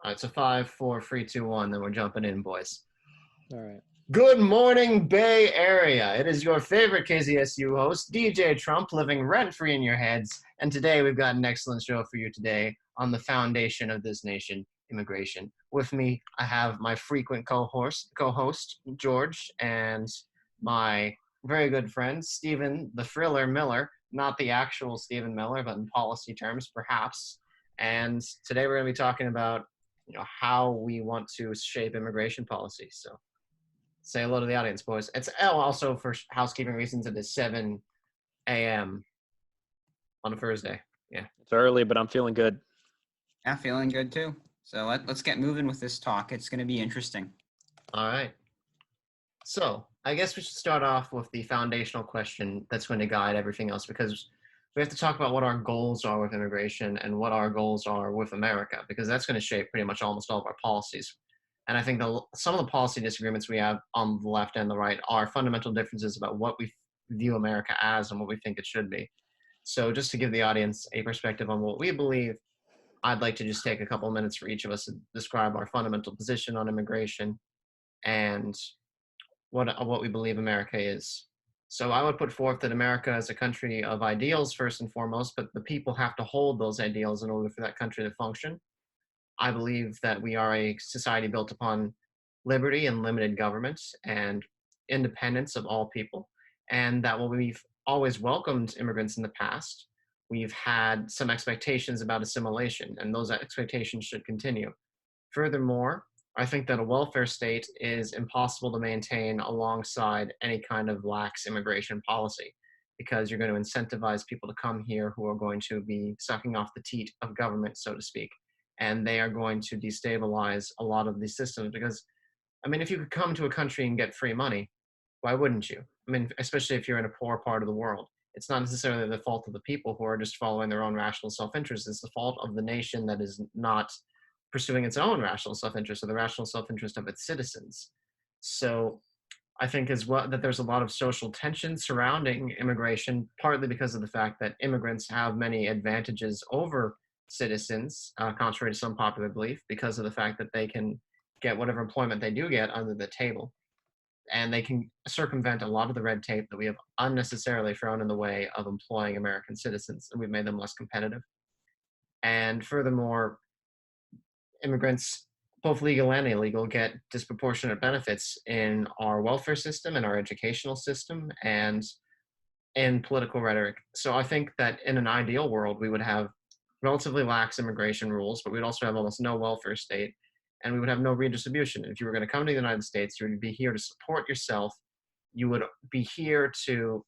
All right, so 5, 4, 3, 2, 1. Then we're jumping in, boys. All right. Good morning, Bay Area. It is your favorite KZSU host, DJ Trump, living rent-free in your heads. And today we've got an excellent show for you today on the foundation of this nation, immigration. With me, I have my frequent co-host, George, and my very good friend, Stephen the Thriller Miller. Not the actual Stephen Miller, but in policy terms, perhaps. And today we're going to be talking about how we want to shape immigration policy. So say hello to the audience, boys. It's also for housekeeping reasons. It is 7 a.m. on a Thursday. Yeah, It's early, but I'm feeling good. Yeah, feeling good too. So let's get moving with this talk. It's going to be interesting. All right. So I guess we should start off with the foundational question that's going to guide everything else, because we have to talk about what our goals are with immigration and what our goals are with America, because that's going to shape pretty much almost all of our policies. And I think some of the policy disagreements we have on the left and the right are fundamental differences about what we view America as and what we think it should be. So just to give the audience a perspective on what we believe, I'd like to just take a couple minutes for each of us to describe our fundamental position on immigration and what we believe America is. So I would put forth that America is a country of ideals first and foremost, but the people have to hold those ideals in order for that country to function. I believe that we are a society built upon liberty and limited government and independence of all people, and that while we've always welcomed immigrants in the past, we've had some expectations about assimilation, and those expectations should continue. Furthermore, I think that a welfare state is impossible to maintain alongside any kind of lax immigration policy, because you're going to incentivize people to come here who are going to be sucking off the teat of government, so to speak. And they are going to destabilize a lot of these systems, because, I mean, if you could come to a country and get free money, why wouldn't you? I mean, especially if you're in a poor part of the world. It's not necessarily the fault of the people who are just following their own rational self-interest. It's the fault of the nation that is not pursuing its own rational self-interest, or the rational self-interest of its citizens. So I think as well that there's a lot of social tension surrounding immigration, partly because of the fact that immigrants have many advantages over citizens, contrary to some popular belief, because of the fact that they can get whatever employment they do get under the table. And they can circumvent a lot of the red tape that we have unnecessarily thrown in the way of employing American citizens, and we've made them less competitive. And furthermore, immigrants, both legal and illegal, get disproportionate benefits in our welfare system, in our educational system, and in political rhetoric. So I think that in an ideal world, we would have relatively lax immigration rules, but we'd also have almost no welfare state, and we would have no redistribution. If you were going to come to the United States, you would be here to support yourself. You would be here to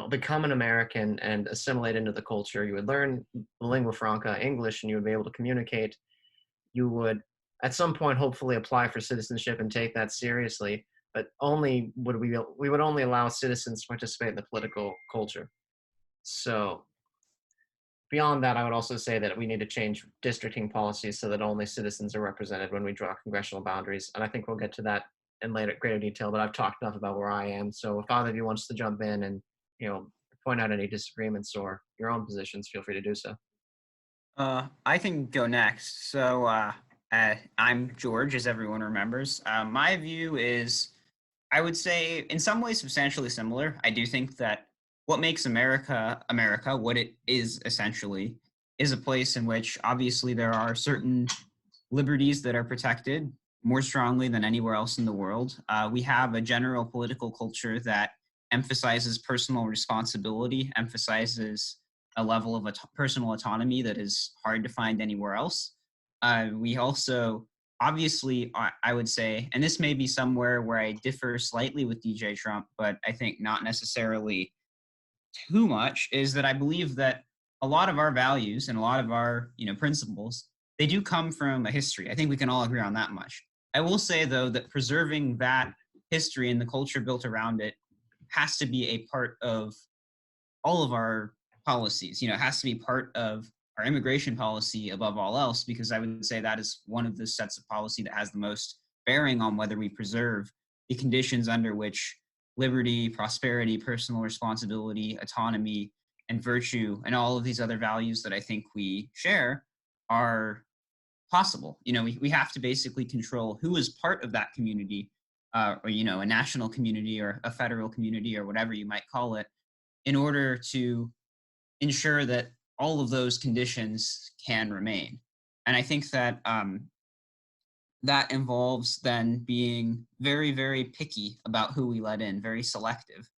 become an American and assimilate into the culture. You would learn the lingua franca, English, and you would be able to communicate. You would, at some point, hopefully apply for citizenship and take that seriously, but we would only allow citizens to participate in the political culture. So beyond that, I would also say that we need to change districting policies so that only citizens are represented when we draw congressional boundaries. And I think we'll get to that in greater detail, but I've talked enough about where I am. So if either of you wants to jump in and, point out any disagreements or your own positions, feel free to do so. I can go next. So I'm George, as everyone remembers. My view is, I would say, in some ways substantially similar. I do think that what makes America, what it is essentially, is a place in which obviously there are certain liberties that are protected more strongly than anywhere else in the world. We have a general political culture that emphasizes personal responsibility, emphasizes a level of personal autonomy that is hard to find anywhere else. We also, obviously, I would say, and this may be somewhere where I differ slightly with DJ Trump, but I think not necessarily too much, is that I believe that a lot of our values and a lot of our principles, they do come from a history. I think we can all agree on that much. I will say, though, that preserving that history and the culture built around it has to be a part of all of our policies. It has to be part of our immigration policy above all else, because I would say that is one of the sets of policy that has the most bearing on whether we preserve the conditions under which liberty, prosperity, personal responsibility, autonomy, and virtue, and all of these other values that I think we share are possible. We have to basically control who is part of that community, or a national community or a federal community or whatever you might call it, in order to ensure that all of those conditions can remain. And I think that that involves then being very, very picky about who we let in, very selective.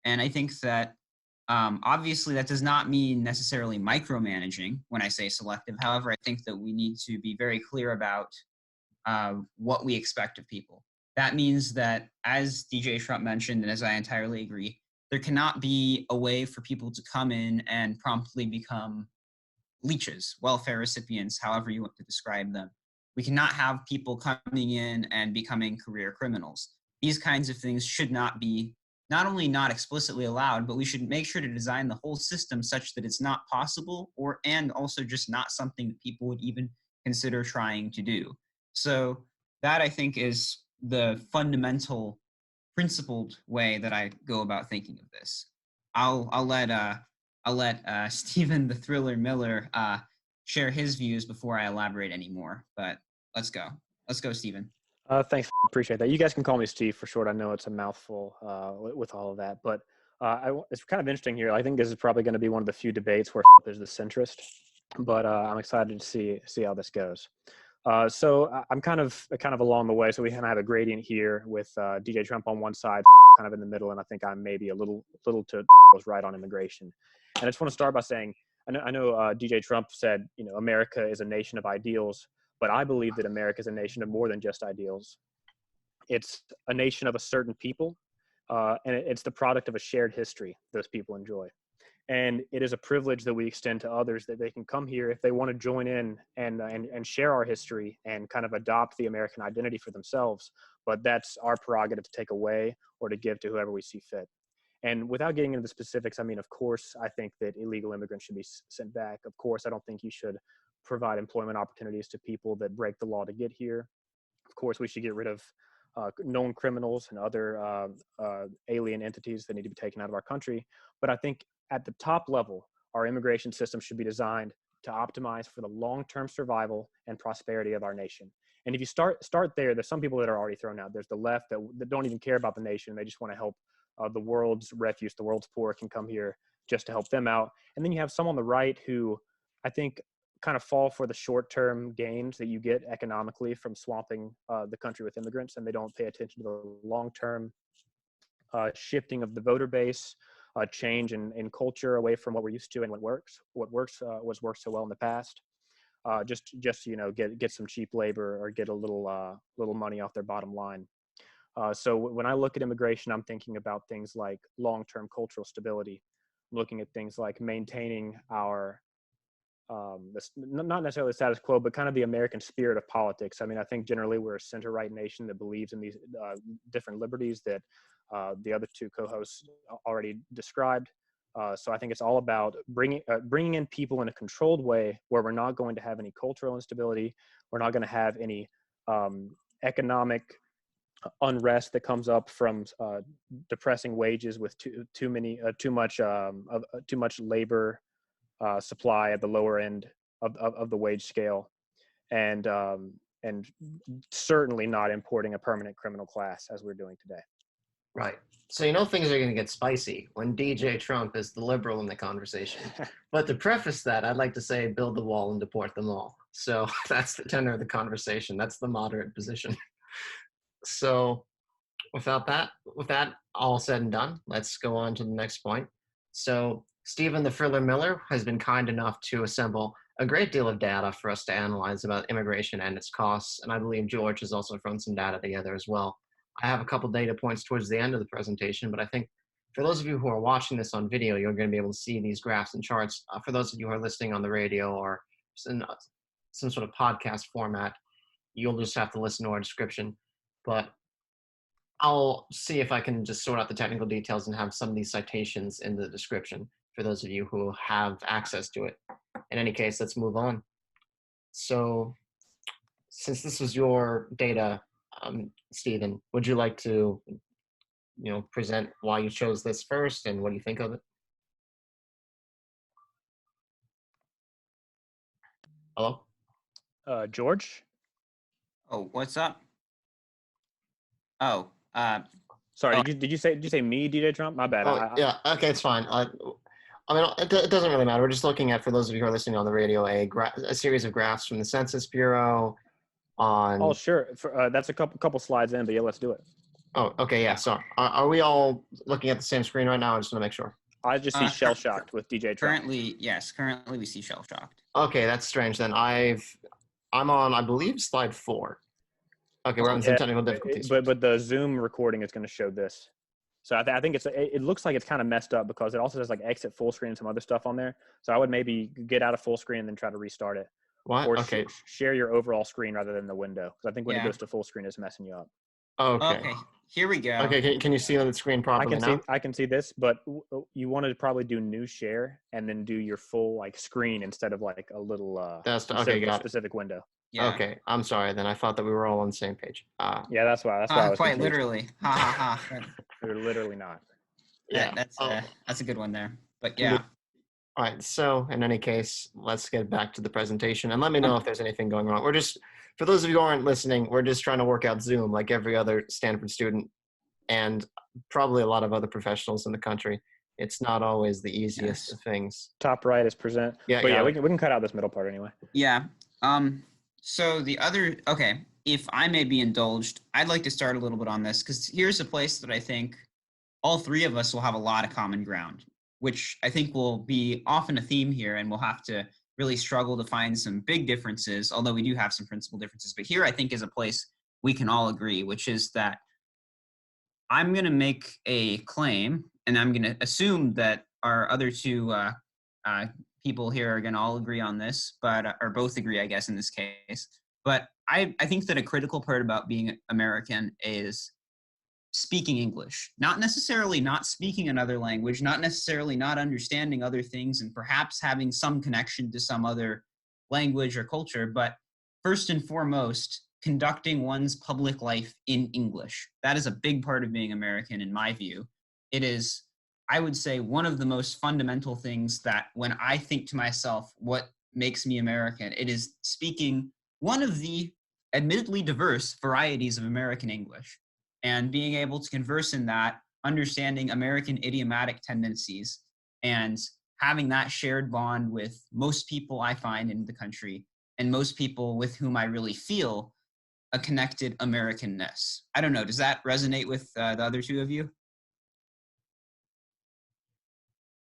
And I think that obviously that does not mean necessarily micromanaging when I say selective. However, I think that we need to be very clear about what we expect of people. That means that, as DJ Trump mentioned, and as I entirely agree, there cannot be a way for people to come in and promptly become leeches, welfare recipients, however you want to describe them. We cannot have people coming in and becoming career criminals. These kinds of things should not be not only not explicitly allowed, but we should make sure to design the whole system such that it's not possible, and also just not something that people would even consider trying to do. So that, I think, is the fundamental principled way that I go about thinking of this. I'll let Stephen the Thriller Miller share his views before I elaborate anymore. But let's go, Stephen. Thanks, appreciate that. You guys can call me Steve for short. I know it's a mouthful with all of that, but it's kind of interesting here. I think this is probably going to be one of the few debates where there's the centrist, but I'm excited to see how this goes. So I'm kind of along the way. So we kind of have a gradient here with DJ Trump on one side, kind of in the middle, and I think I'm maybe a little to right on immigration. And I just want to start by saying, I know DJ Trump said, America is a nation of ideals, but I believe that America is a nation of more than just ideals. It's a nation of a certain people, and it's the product of a shared history those people enjoy. And it is a privilege that we extend to others, that they can come here if they want to join in and share our history and kind of adopt the American identity for themselves. But that's our prerogative to take away or to give to whoever we see fit. And without getting into the specifics, I mean, of course, I think that illegal immigrants should be sent back. Of course, I don't think you should provide employment opportunities to people that break the law to get here. Of course, we should get rid of known criminals and other alien entities that need to be taken out of our country. But I think at the top level, our immigration system should be designed to optimize for the long-term survival and prosperity of our nation. And if you start there, there's some people that are already thrown out. There's the left that don't even care about the nation. They just want to help the world's refuse, the world's poor can come here just to help them out. And then you have some on the right who I think kind of fall for the short-term gains that you get economically from swamping the country with immigrants, and they don't pay attention to the long-term shifting of the voter base, change in culture away from what we're used to and what works was worked so well in the past. Just get some cheap labor or get a little money off their bottom line. So when I look at immigration, I'm thinking about things like long-term cultural stability, looking at things like maintaining our not necessarily the status quo, but kind of the American spirit of politics. I mean, I think generally we're a center-right nation that believes in these different liberties that the other two co-hosts already described. So I think it's all about bringing in people in a controlled way where we're not going to have any cultural instability. We're not going to have any economic unrest that comes up from depressing wages with too much labor supply at the lower end of the wage scale, and certainly not importing a permanent criminal class as we're doing today. Right. So things are going to get spicy when DJ Trump is the liberal in the conversation. But to preface that, I'd like to say build the wall and deport them all. So that's the tenor of the conversation. That's the moderate position. So with that all said and done, let's go on to the next point. So Stephen the Thriller Miller has been kind enough to assemble a great deal of data for us to analyze about immigration and its costs, and I believe George has also thrown some data together as well. I have a couple data points towards the end of the presentation, but I think for those of you who are watching this on video, you're going to be able to see these graphs and charts. For those of you who are listening on the radio or in some sort of podcast format, you'll just have to listen to our description. But I'll see if I can just sort out the technical details and have some of these citations in the description for those of you who have access to it. In any case, let's move on. So since this was your data, Stephen, would you like to present why you chose this first and what do you think of it? Hello? George? Oh, what's up? Oh, Sorry, oh, did you say me, DJ Trump? My bad. Oh, yeah. Okay, it's fine. I mean, it doesn't really matter. We're just looking at, for those of you who are listening on the radio, a series of graphs from the Census Bureau Oh, on. sure. That's a couple slides in, but yeah, let's do it. Oh, okay, yeah. So, are we all looking at the same screen right now? I just want to make sure. I just see Shellshocked with DJ Trump. currently, yes, currently we see Shellshocked. Okay, that's strange. Then I'm on, I believe, slide 4. Okay, we're having some Yeah, technical difficulties. but the Zoom recording is going to show this. So I think it looks like it's kind of messed up because it also says like exit full screen and some other stuff on there. So I would maybe get out of full screen and then try to restart it. What? Or Okay. share your overall screen rather than the window. Because I think when it Yeah. goes to full screen, it's messing you up. Okay. Okay, here we go. Okay, can you see on the screen properly now? I can see this, but you want to probably do new share and then do your full like screen instead of like a little Okay, got it. specific window. Yeah. Okay, I'm sorry. Then I thought that we were all on the same page. Yeah, that's why I was quite confused. literally. Ha ha ha. We're literally not. Yeah. That's a good one there. But yeah. All right. So in any case, let's get back to the presentation and let me know if there's anything going wrong. For those of you who aren't listening, we're just trying to work out Zoom like every other Stanford student and probably a lot of other professionals in the country. It's not always the easiest of things. Top right is present. Yeah, but yeah, we can cut out this middle part anyway. Yeah. So if I may be indulged, I'd like to start a little bit on this because here's a place that I think all three of us will have a lot of common ground, which I think will be often a theme here, and we'll have to really struggle to find some big differences, although we do have some principal differences. But here I think is a place we can all agree, which is that I'm going to make a claim, and I'm going to assume that our other two people here are going to all agree on this, but or both agree, I guess, in this case. But I think that a critical part about being American is speaking English, not necessarily not speaking another language, not necessarily not understanding other things and perhaps having some connection to some other language or culture, but first and foremost, conducting one's public life in English. That is a big part of being American, in my view. It is, I would say, one of the most fundamental things that when I think to myself, what makes me American, it is speaking one of the admittedly diverse varieties of American English and being able to converse in that, understanding American idiomatic tendencies and having that shared bond with most people I find in the country and most people with whom I really feel a connected Americanness. I don't know, does that resonate with the other two of you?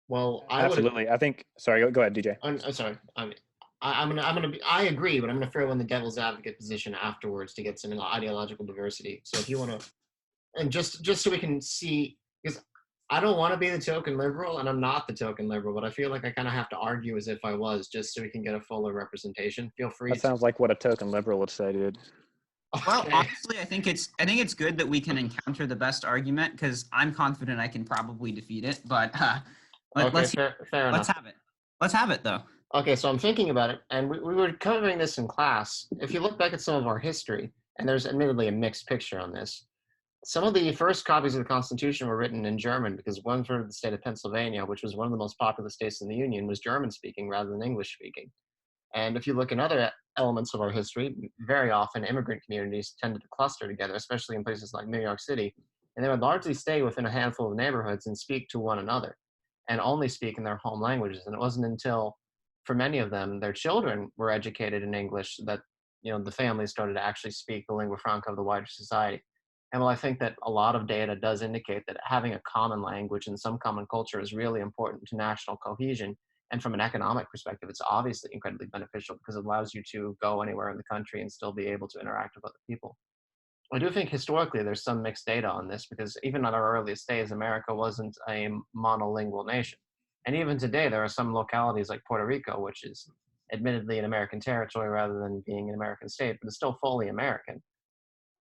Well, Absolutely. I think. Sorry, go ahead, DJ. I'm sorry. I agree, but I'm gonna throw in the devil's advocate position afterwards to get some ideological diversity. So if you want to, and just so we can see, because I don't want to be the token liberal, and I'm not the token liberal, but I feel like I kind of have to argue as if I was, just so we can get a fuller representation. Feel free. That sounds like what a token liberal would say, dude. Well, honestly, I think it's good that we can encounter the best argument because I'm confident I can probably defeat it. But let's fair enough. Let's have it. Let's have it, though. Okay, so I'm thinking about it, and we were covering this in class. If you look back at some of our history, and there's admittedly a mixed picture on this, some of the first copies of the Constitution were written in German because one third of the state of Pennsylvania, which was one of the most populous states in the Union, was German speaking rather than English speaking. And if you look in other elements of our history, very often immigrant communities tended to cluster together, especially in places like New York City, and they would largely stay within a handful of neighborhoods and speak to one another and only speak in their home languages. And it wasn't until, for many of them, their children were educated in English that the families started to actually speak the lingua franca of the wider society. And while I think that a lot of data does indicate that having a common language and some common culture is really important to national cohesion, and from an economic perspective, it's obviously incredibly beneficial because it allows you to go anywhere in the country and still be able to interact with other people. I do think historically there's some mixed data on this because even at our earliest days, America wasn't a monolingual nation. And even today, there are some localities like Puerto Rico, which is admittedly an American territory rather than being an American state, but it's still fully American,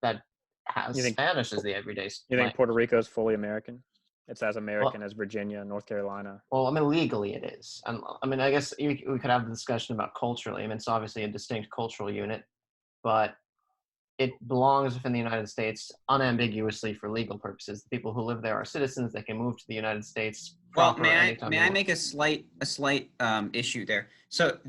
that has Spanish as the everyday You think Puerto Rico is fully American? It's as American as Virginia, North Carolina. Well, I mean, legally it is. And I mean, I guess we could have the discussion about culturally. I mean, it's obviously a distinct cultural unit, but it belongs within the United States unambiguously for legal purposes. The people who live there are citizens. They can move to the United States. Well, may I make a slight issue there? So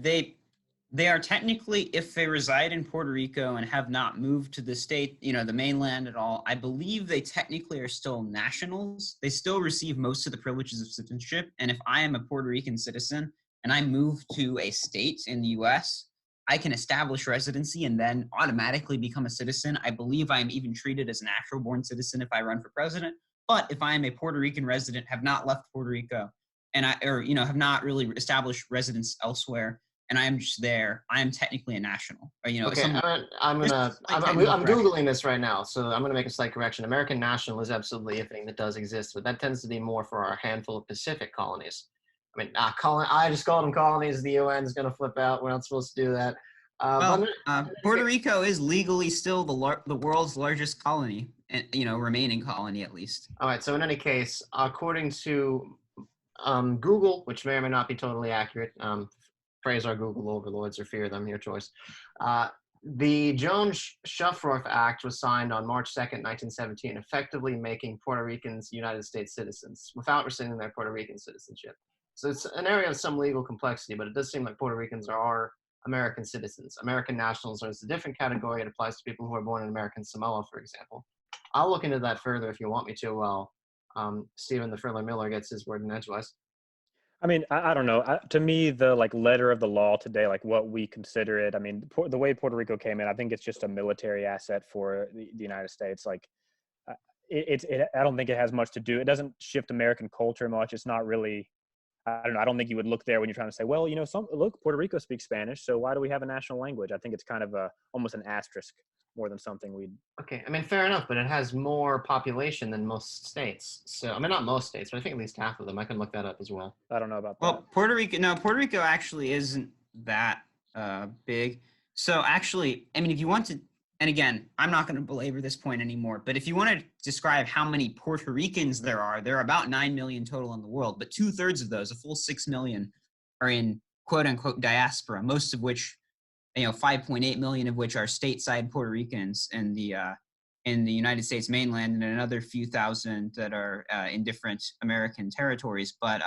They are technically, if they reside in Puerto Rico and have not moved to the state, the mainland at all, I believe they technically are still nationals. They still receive most of the privileges of citizenship. And if I am a Puerto Rican citizen and I move to a state in the US, I can establish residency and then automatically become a citizen. I believe I am even treated as a natural born citizen if I run for president. But if I am a Puerto Rican resident, have not left Puerto Rico, and have not really established residence elsewhere, and I am just there, I am technically a national. Or, Okay, someone. I'm Just gonna like technical I'm correction. googling this right now, so I'm gonna make a slight correction. American national is absolutely a thing that does exist, but that tends to be more for our handful of Pacific colonies. I mean, I just called them colonies. The UN is gonna flip out. We're not supposed to do that. But Well, Puerto Rico is legally still the world's largest colony, and remaining colony at least. all right. So in any case, according to Google, which may or may not be totally accurate, praise our Google overlords or fear them, your choice. The Jones-Shufroth Act was signed on March 2nd, 1917, effectively making Puerto Ricans United States citizens without rescinding their Puerto Rican citizenship. So it's an area of some legal complexity, but it does seem like Puerto Ricans are American citizens. American nationals is a different category. It applies to people who are born in American Samoa, for example. I'll look into that further if you want me to while Stephen the Friller Miller gets his word in edgewise. I mean, I don't know. To me, the like letter of the law today, like what we consider it. I mean, the way Puerto Rico came in, I think it's just a military asset for the United States. Like, I don't think it has much to do. It doesn't shift American culture much. It's not really. I don't know. I don't think you would look there when you're trying to say, well, look, Puerto Rico speaks Spanish, so why do we have a national language? I think it's kind of almost an asterisk more than something we'd. Okay, I mean, fair enough, but it has more population than most states. So, I mean, not most states, but I think at least half of them. I can look that up as well. I don't know about that. Well, Puerto Rico actually isn't that big. So actually, I mean, if you want to, and again, I'm not going to belabor this point anymore, but if you want to describe how many Puerto Ricans there are about 9 million total in the world, but 2/3 of those, a full 6 million, are in quote unquote diaspora, most of which, 5.8 million of which are stateside Puerto Ricans in the United States mainland, and another few thousand that are in different American territories. But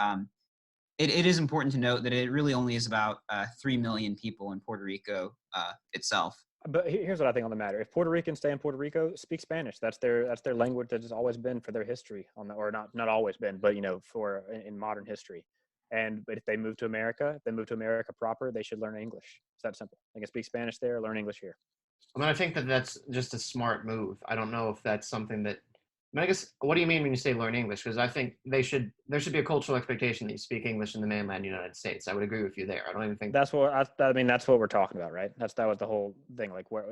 it is important to note that it really only is about 3 million people in Puerto Rico itself. But here's what I think on the matter: if Puerto Ricans stay in Puerto Rico, speak Spanish. That's their language that has always been for their history or not always been, but for in modern history. But if they move to America, proper, they should learn English. It's that simple. They can speak Spanish there, learn English here. I mean, I think that that's just a smart move. I don't know if that's something that. I mean, I guess, what do you mean when you say learn English? Because I think there should be a cultural expectation that you speak English in the mainland United States. I would agree with you there. I don't even think that's what I mean. That's what we're talking about, right? That was the whole thing. Like where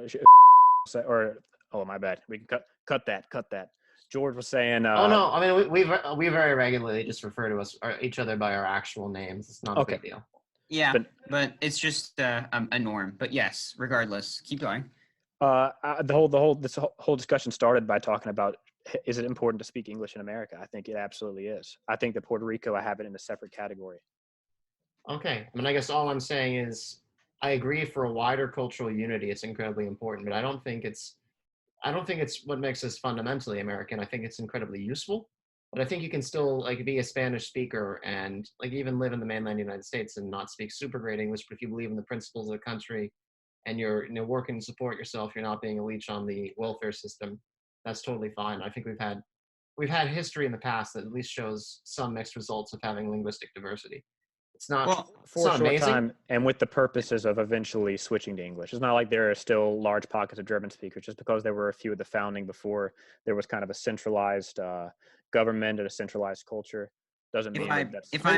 or oh my bad, we can cut that. George was saying. Oh no, I mean we very regularly just refer to each other by our actual names. It's not a big deal. Yeah, but it's just a norm. But yes, regardless, keep going. This whole discussion started by talking about, is it important to speak English in America? I think it absolutely is. I think that Puerto Rico, I have it in a separate category. Okay, I mean, I guess all I'm saying is I agree for a wider cultural unity, it's incredibly important, but I don't think it's what makes us fundamentally American. I think it's incredibly useful, but I think you can still like be a Spanish speaker and like even live in the mainland United States and not speak super great English, but if you believe in the principles of the country and you're working to support yourself, you're not being a leech on the welfare system, that's totally fine. I think we've had history in the past that at least shows some mixed results of having linguistic diversity. It's not for a short amazing. Time and with the purposes of eventually switching to English. It's not like there are still large pockets of German speakers just because there were a few at the founding before there was kind of a centralized government and a centralized culture. Doesn't mean that's if I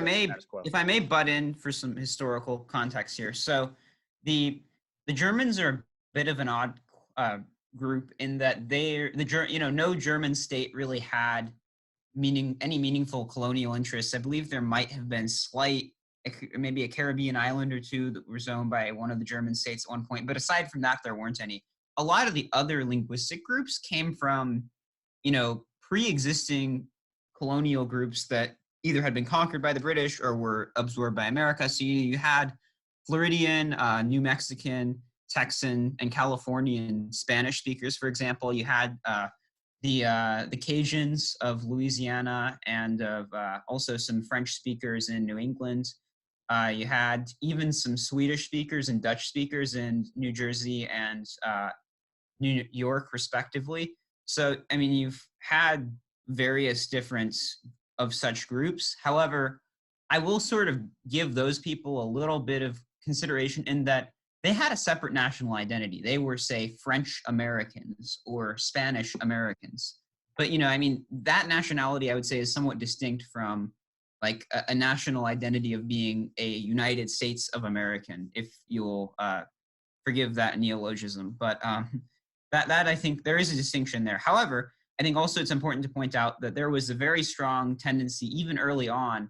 may butt in for some historical context here. So the Germans are a bit of an odd group in that no German state really had any meaningful colonial interests. I believe there might have been maybe a Caribbean island or two that were zoned by one of the German states at one point. But aside from that, there weren't any. A lot of the other linguistic groups came from, pre-existing colonial groups that either had been conquered by the British or were absorbed by America. So you had Floridian, New Mexican, Texan, and Californian Spanish speakers, for example. You had the Cajuns of Louisiana and of also some French speakers in New England. You had even some Swedish speakers and Dutch speakers in New Jersey and New York, respectively. So, I mean, you've had various different of such groups. However, I will sort of give those people a little bit of consideration in that they had a separate national identity. They were, say, French Americans or Spanish Americans. But, I mean, that nationality, I would say, is somewhat distinct from like a national identity of being a United States of American, if you'll forgive that neologism. But that I think there is a distinction there. However, I think also it's important to point out that there was a very strong tendency, even early on,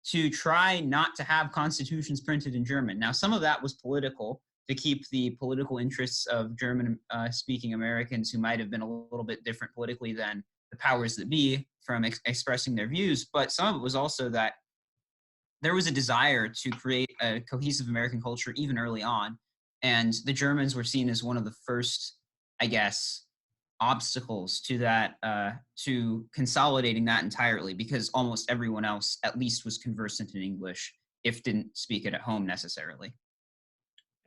to try not to have constitutions printed in German. Now, some of that was political, to keep the political interests of German-speaking Americans who might have been a little bit different politically than the powers that be from expressing their views. But some of it was also that there was a desire to create a cohesive American culture even early on. And the Germans were seen as one of the first, I guess, obstacles to that, to consolidating that entirely, because almost everyone else at least was conversant in English, if didn't speak it at home necessarily.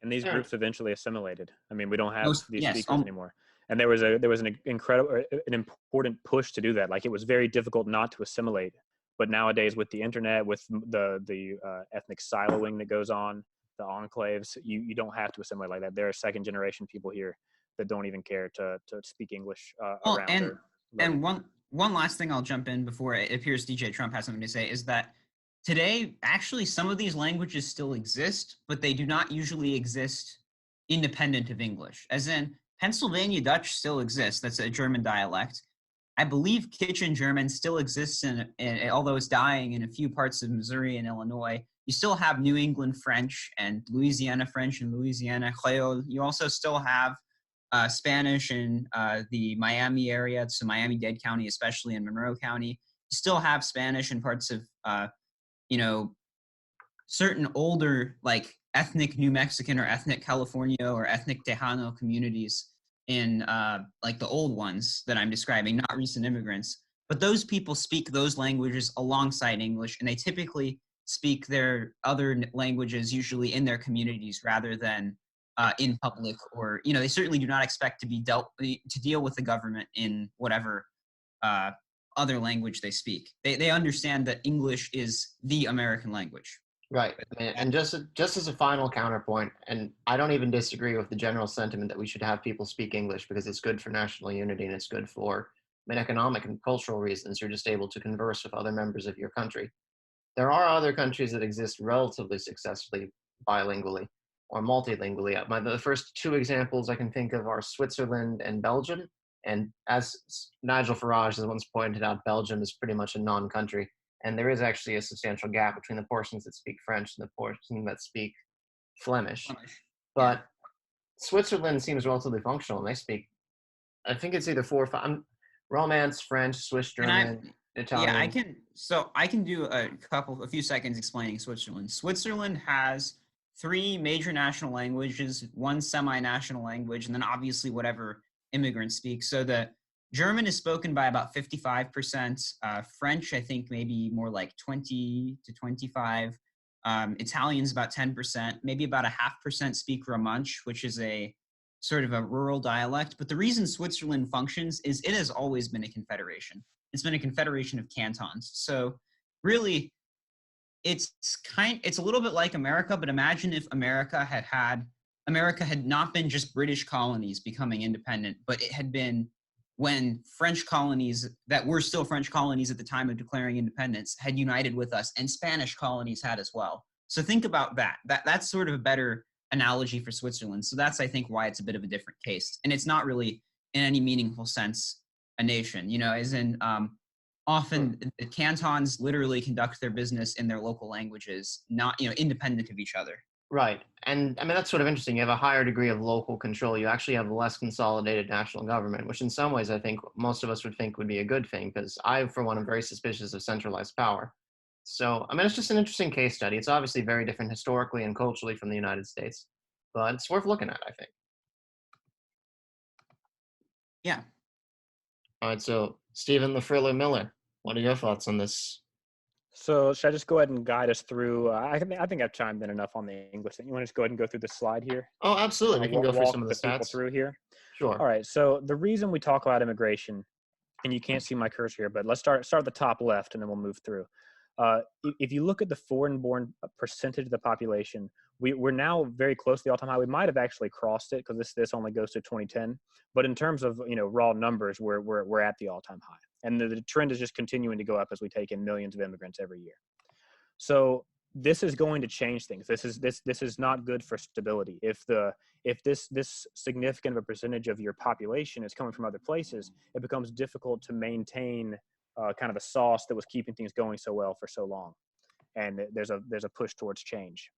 And these Yeah. groups eventually assimilated. I mean, we don't have these Yes, speakers anymore. And there was an incredible, an important push to do that. Like, it was very difficult not to assimilate. But nowadays, with the internet, with the ethnic siloing that goes on, the enclaves, you don't have to assimilate like that. There are second generation people here that don't even care to speak English well, around. And one last thing I'll jump in before it appears DJ Trump has something to say is that today, actually, some of these languages still exist, but they do not usually exist independent of English. As in, Pennsylvania Dutch still exists. That's a German dialect. I believe Kitchen German still exists, although it's dying in a few parts of Missouri and Illinois. You still have New England French and Louisiana French and Louisiana Creole. You also still have Spanish in the Miami area, so Miami-Dade County, especially in Monroe County. You still have Spanish in parts of certain older, like, ethnic New Mexican or ethnic California or ethnic Tejano communities in like the old ones that I'm describing, not recent immigrants. But those people speak those languages alongside English, and they typically speak their other languages usually in their communities rather than in public, or they certainly do not expect to deal with the government in whatever other language they speak. They understand that English is the American language. Right. And just as a final counterpoint, and I don't even disagree with the general sentiment that we should have people speak English because it's good for national unity and it's good for, economic and cultural reasons. You're just able to converse with other members of your country. There are other countries that exist relatively successfully bilingually or multilingually. The first two examples I can think of are Switzerland and Belgium. And as Nigel Farage has once pointed out, Belgium is pretty much a non-country. And there is actually a substantial gap between the portions that speak French and the portions that speak Flemish. But yeah. Switzerland seems relatively functional, and they speak, I think it's either 4 or 5, Romance, French, Swiss German, Italian. Yeah, I can do a few seconds explaining Switzerland. Switzerland has 3 major national languages, 1 semi-national language, and then obviously whatever immigrants speak. So the German is spoken by about 55%. French, I think, maybe more like 20 to 25. Italian's about 10%. Maybe about 0.5% speak Romansh, which is a sort of a rural dialect. But the reason Switzerland functions is it has always been a confederation. It's been a confederation of cantons. So really, it's a little bit like America, but imagine if America had not been just British colonies becoming independent, but it had been when French colonies that were still French colonies at the time of declaring independence had united with us, and Spanish colonies had as well. So think about that. That's sort of a better analogy for Switzerland. So that's, I think, why it's a bit of a different case. And it's not really, in any meaningful sense, a nation, as in often the cantons literally conduct their business in their local languages, not, independent of each other. Right. And that's sort of interesting. You have a higher degree of local control. You actually have a less consolidated national government, which in some ways I think most of us would think would be a good thing, because I, for one, am very suspicious of centralized power. So, it's just an interesting case study. It's obviously very different historically and culturally from the United States, but it's worth looking at, I think. Yeah. All right. So, Stephen LaFrilla Miller, what are your thoughts on this So should I just go ahead and guide us through? I think I've chimed in enough on the English thing. You want to just go ahead and go through the slide here? Oh, absolutely. Kind We of can go through walk some of the the people stats. through here. All Sure. right. So the reason we talk about immigration, and you can't see my cursor here, but let's start at the top left, and then we'll move through. If you look at the foreign-born percentage of the population, we're now very close to the all-time high. We might have actually crossed it because this only goes to 2010. But in terms of raw numbers, we're at the all-time high, and the trend is just continuing to go up as we take in millions of immigrants every year. So this is going to change things. This is not good for stability. If this significant of a percentage of your population is coming from other places, it becomes difficult to maintain kind of the sauce that was keeping things going so well for so long. And there's a push towards change.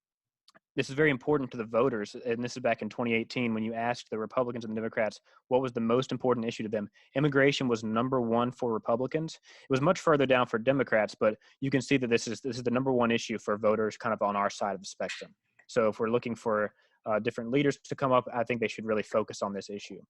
This is very important to the voters, and this is back in 2018 when you asked the Republicans and the Democrats what was the most important issue to them. Immigration was number one for Republicans. It was much further down for Democrats, but you can see that this is the number one issue for voters kind of on our side of the spectrum. So if we're looking for different leaders to come up, I think they should really focus on this issue.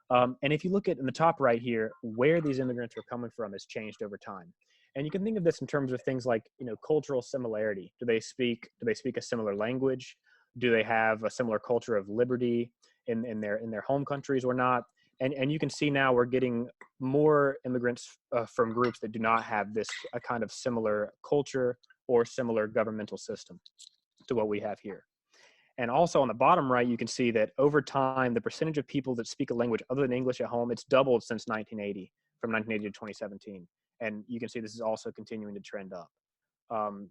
And if you look at in the top right here, where these immigrants are coming from has changed over time. And you can think of this in terms of things like, cultural similarity. Do they speak a similar language? Do they have a similar culture of liberty in their home countries or not? And you can see now we're getting more immigrants from groups that do not have this a kind of similar culture or similar governmental system to what we have here. And also on the bottom right, you can see that over time, the percentage of people that speak a language other than English at home, it's doubled since 1980, from 1980 to 2017. And you can see this is also continuing to trend up.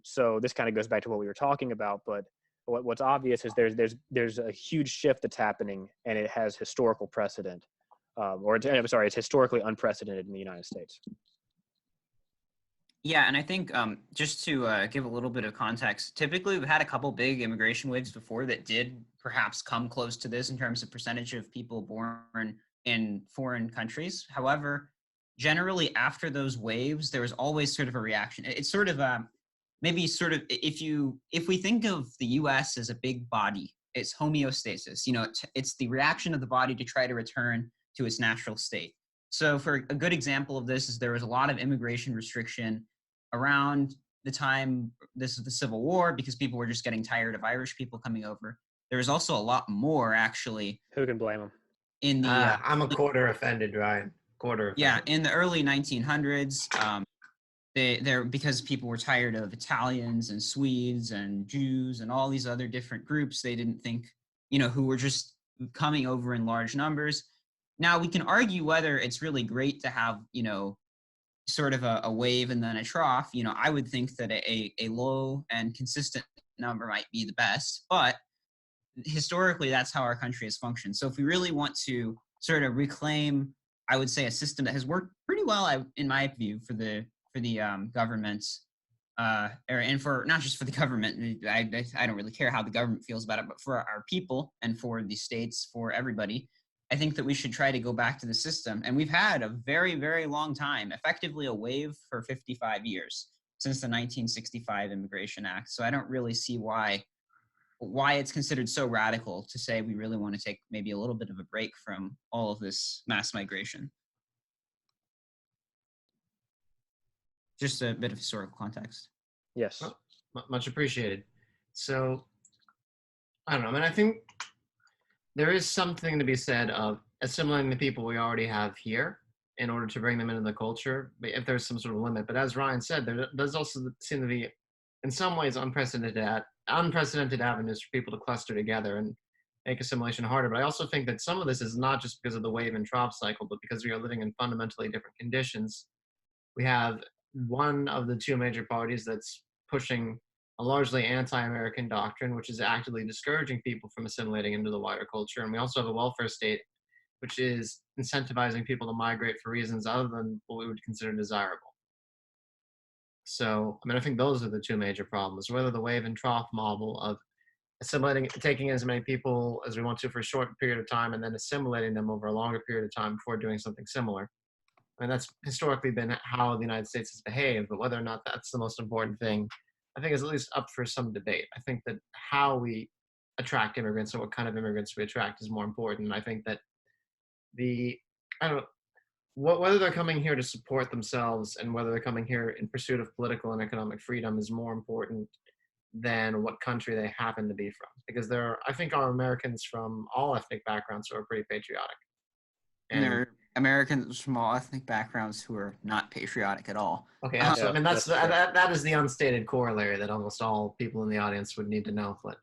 So this kind of goes back to what we were talking about, but what's obvious is there's a huge shift that's happening, and it has historical precedent, it's historically unprecedented in the United States. Yeah, and I think just to give a little bit of context, typically we've had a couple big immigration waves before that did perhaps come close to this in terms of percentage of people born in foreign countries. However, generally after those waves, there was always sort of a reaction. It's sort of maybe sort of if we think of the U.S. as a big body, it's homeostasis. It's the reaction of the body to try to return to its natural state. So for a good example of this is there was a lot of immigration restriction around the time this is the Civil War because people were just getting tired of Irish people coming over. There was also a lot more actually Who can blame them? in the I'm a quarter offended, Ryan. Quarter offended. in the early 1900s. There because people were tired of Italians and Swedes and Jews and all these other different groups. They didn't think who were just coming over in large numbers. Now we can argue whether it's really great to have sort of a wave and then a trough. I would think that a low and consistent number might be the best, but historically that's how our country has functioned. So if we really want to sort of reclaim, I would say, a system that has worked pretty well, in my view, for the governments, and for not just for the government. I don't really care how the government feels about it, but for our people and for the states, for everybody, I think that we should try to go back to the system. And we've had a very, very long time, effectively a wave for 55 years since the 1965 Immigration Act. So I don't really see why it's considered so radical to say we really want to take maybe a little bit of a break from all of this mass migration. Just a bit of historical context. Yes. Well, much appreciated. So, I don't know. I mean, I think there is something to be said of assimilating the people we already have here in order to bring them into the culture, if there's some sort of limit. But as Ryan said, there does also seem to be, in some ways, unprecedented avenues for people to cluster together and make assimilation harder. But I also think that some of this is not just because of the wave and trough cycle, but because we are living in fundamentally different conditions. We have one of the two major parties that's pushing a largely anti-American doctrine, which is actively discouraging people from assimilating into the wider culture. And we also have a welfare state, which is incentivizing people to migrate for reasons other than what we would consider desirable. So, I mean, I think those are the two major problems, whether the wave and trough model of assimilating, taking as many people as we want to for a short period of time and then assimilating them over a longer period of time before doing something similar. I mean, that's historically been how the United States has behaved, but whether or not that's the most important thing, I think is at least up for some debate. I think that how we attract immigrants or what kind of immigrants we attract is more important. And I think that I don't know, whether they're coming here to support themselves and whether they're coming here in pursuit of political and economic freedom is more important than what country they happen to be from. Because I think, are Americans from all ethnic backgrounds who are pretty patriotic. And And there are Americans from all ethnic backgrounds who are not patriotic at all. okay, absolutely. Yeah, I mean, that's true. that is the unstated corollary that almost all people in the audience would need to know. But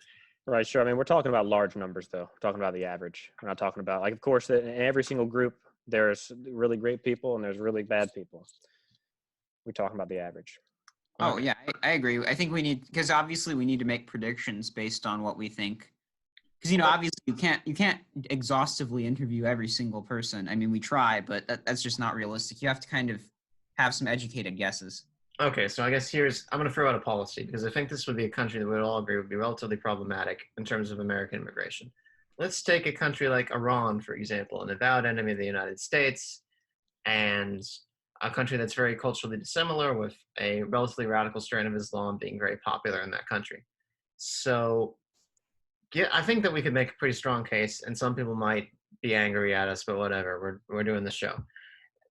Right, sure. I mean, we're talking about large numbers, though. We're talking about the average. We're not talking about, like, of course, in every single group, there's really great people and there's really bad people. We're talking about the average. Oh okay. yeah, I agree. I think we need, because obviously we need to make predictions based on what we think. Because obviously you can't exhaustively interview every single person. I mean, we try, but that's just not realistic. You have to kind of have some educated guesses. Okay, so I guess I'm going to throw out a policy because I think this would be a country that we would all agree would be relatively problematic in terms of American immigration. Let's take a country like Iran, for example, an avowed enemy of the United States, and a country that's very culturally dissimilar with a relatively radical strain of Islam being very popular in that country. So I think that we could make a pretty strong case, and some people might be angry at us, but whatever, we're doing the show.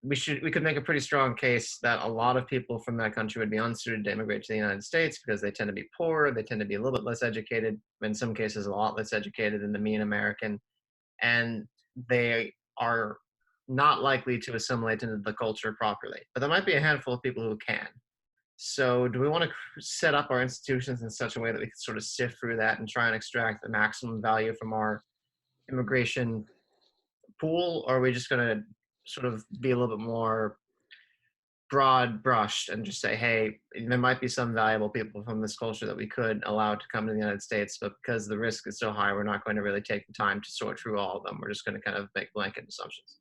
We could make a pretty strong case that a lot of people from that country would be unsuited to immigrate to the United States because they tend to be poor, they tend to be a little bit less educated, in some cases a lot less educated than the mean American, and they are not likely to assimilate into the culture properly. But there might be a handful of people who can. So do we want to set up our institutions in such a way that we can sort of sift through that and try and extract the maximum value from our immigration pool, or are we just going to sort of be a little bit more broad brushed and just say, hey, there might be some valuable people from this culture that we could allow to come to the United States, but because the risk is so high, we're not going to really take the time to sort through all of them. We're just going to kind of make blanket assumptions.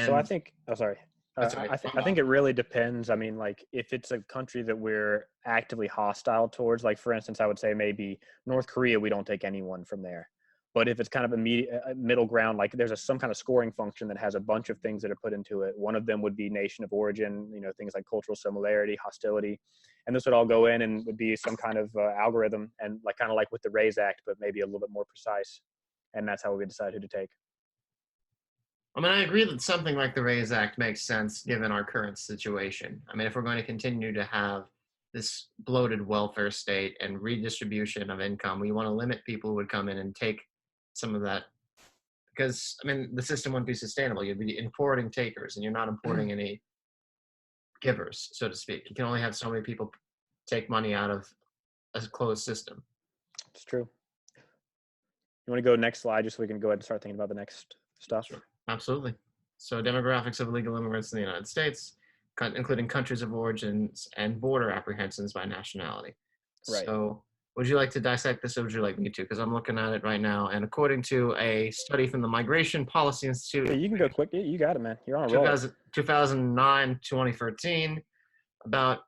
So I And think, oh, sorry. that's right. I think it really depends. I mean, like, if it's a country that we're actively hostile towards, like, for instance, I would say maybe North Korea, we don't take anyone from there. But if it's kind of a middle ground, like there's some kind of scoring function that has a bunch of things that are put into it. One of them would be nation of origin, things like cultural similarity, hostility. And this would all go in and would be some kind of algorithm, and like kind of like with the RAISE Act, but maybe a little bit more precise. And that's how we decide who to take. I mean, I agree that something like the RAISE Act makes sense given our current situation. I mean, if we're going to continue to have this bloated welfare state and redistribution of income, we want to limit people who would come in and take some of that, because, I mean, the system wouldn't be sustainable. You'd be importing takers and you're not importing any givers, so to speak. You can only have so many people take money out of a closed system. It's true. You want to go next slide just so we can go ahead and start thinking about the next stuff? Sure. Absolutely. So demographics of illegal immigrants in the United States, including countries of origins and border apprehensions by nationality. Right. So would you like to dissect this, or would you like me to? Because I'm looking at it right now, and according to a study from the Migration Policy Institute, Yeah, you can go quick. You got it, man. You're on a roll. 2009, 2013, about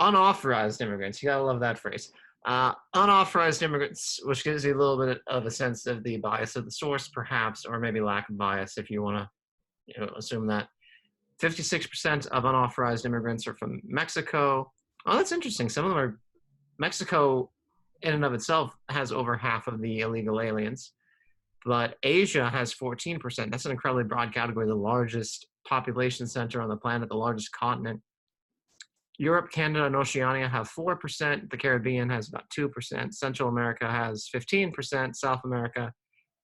unauthorized immigrants. You gotta love that phrase. Unauthorized immigrants, which gives you a little bit of a sense of the bias of the source, perhaps, or maybe lack of bias, if you want to assume that. 56% of unauthorized immigrants are from Mexico. Oh, that's interesting. Some of them are Mexico in and of itself has over half of the illegal aliens, but Asia has 14%. That's an incredibly broad category, the largest population center on the planet, the largest continent. Europe, Canada, and Oceania have 4%. The Caribbean has about 2%. Central America has 15%. South America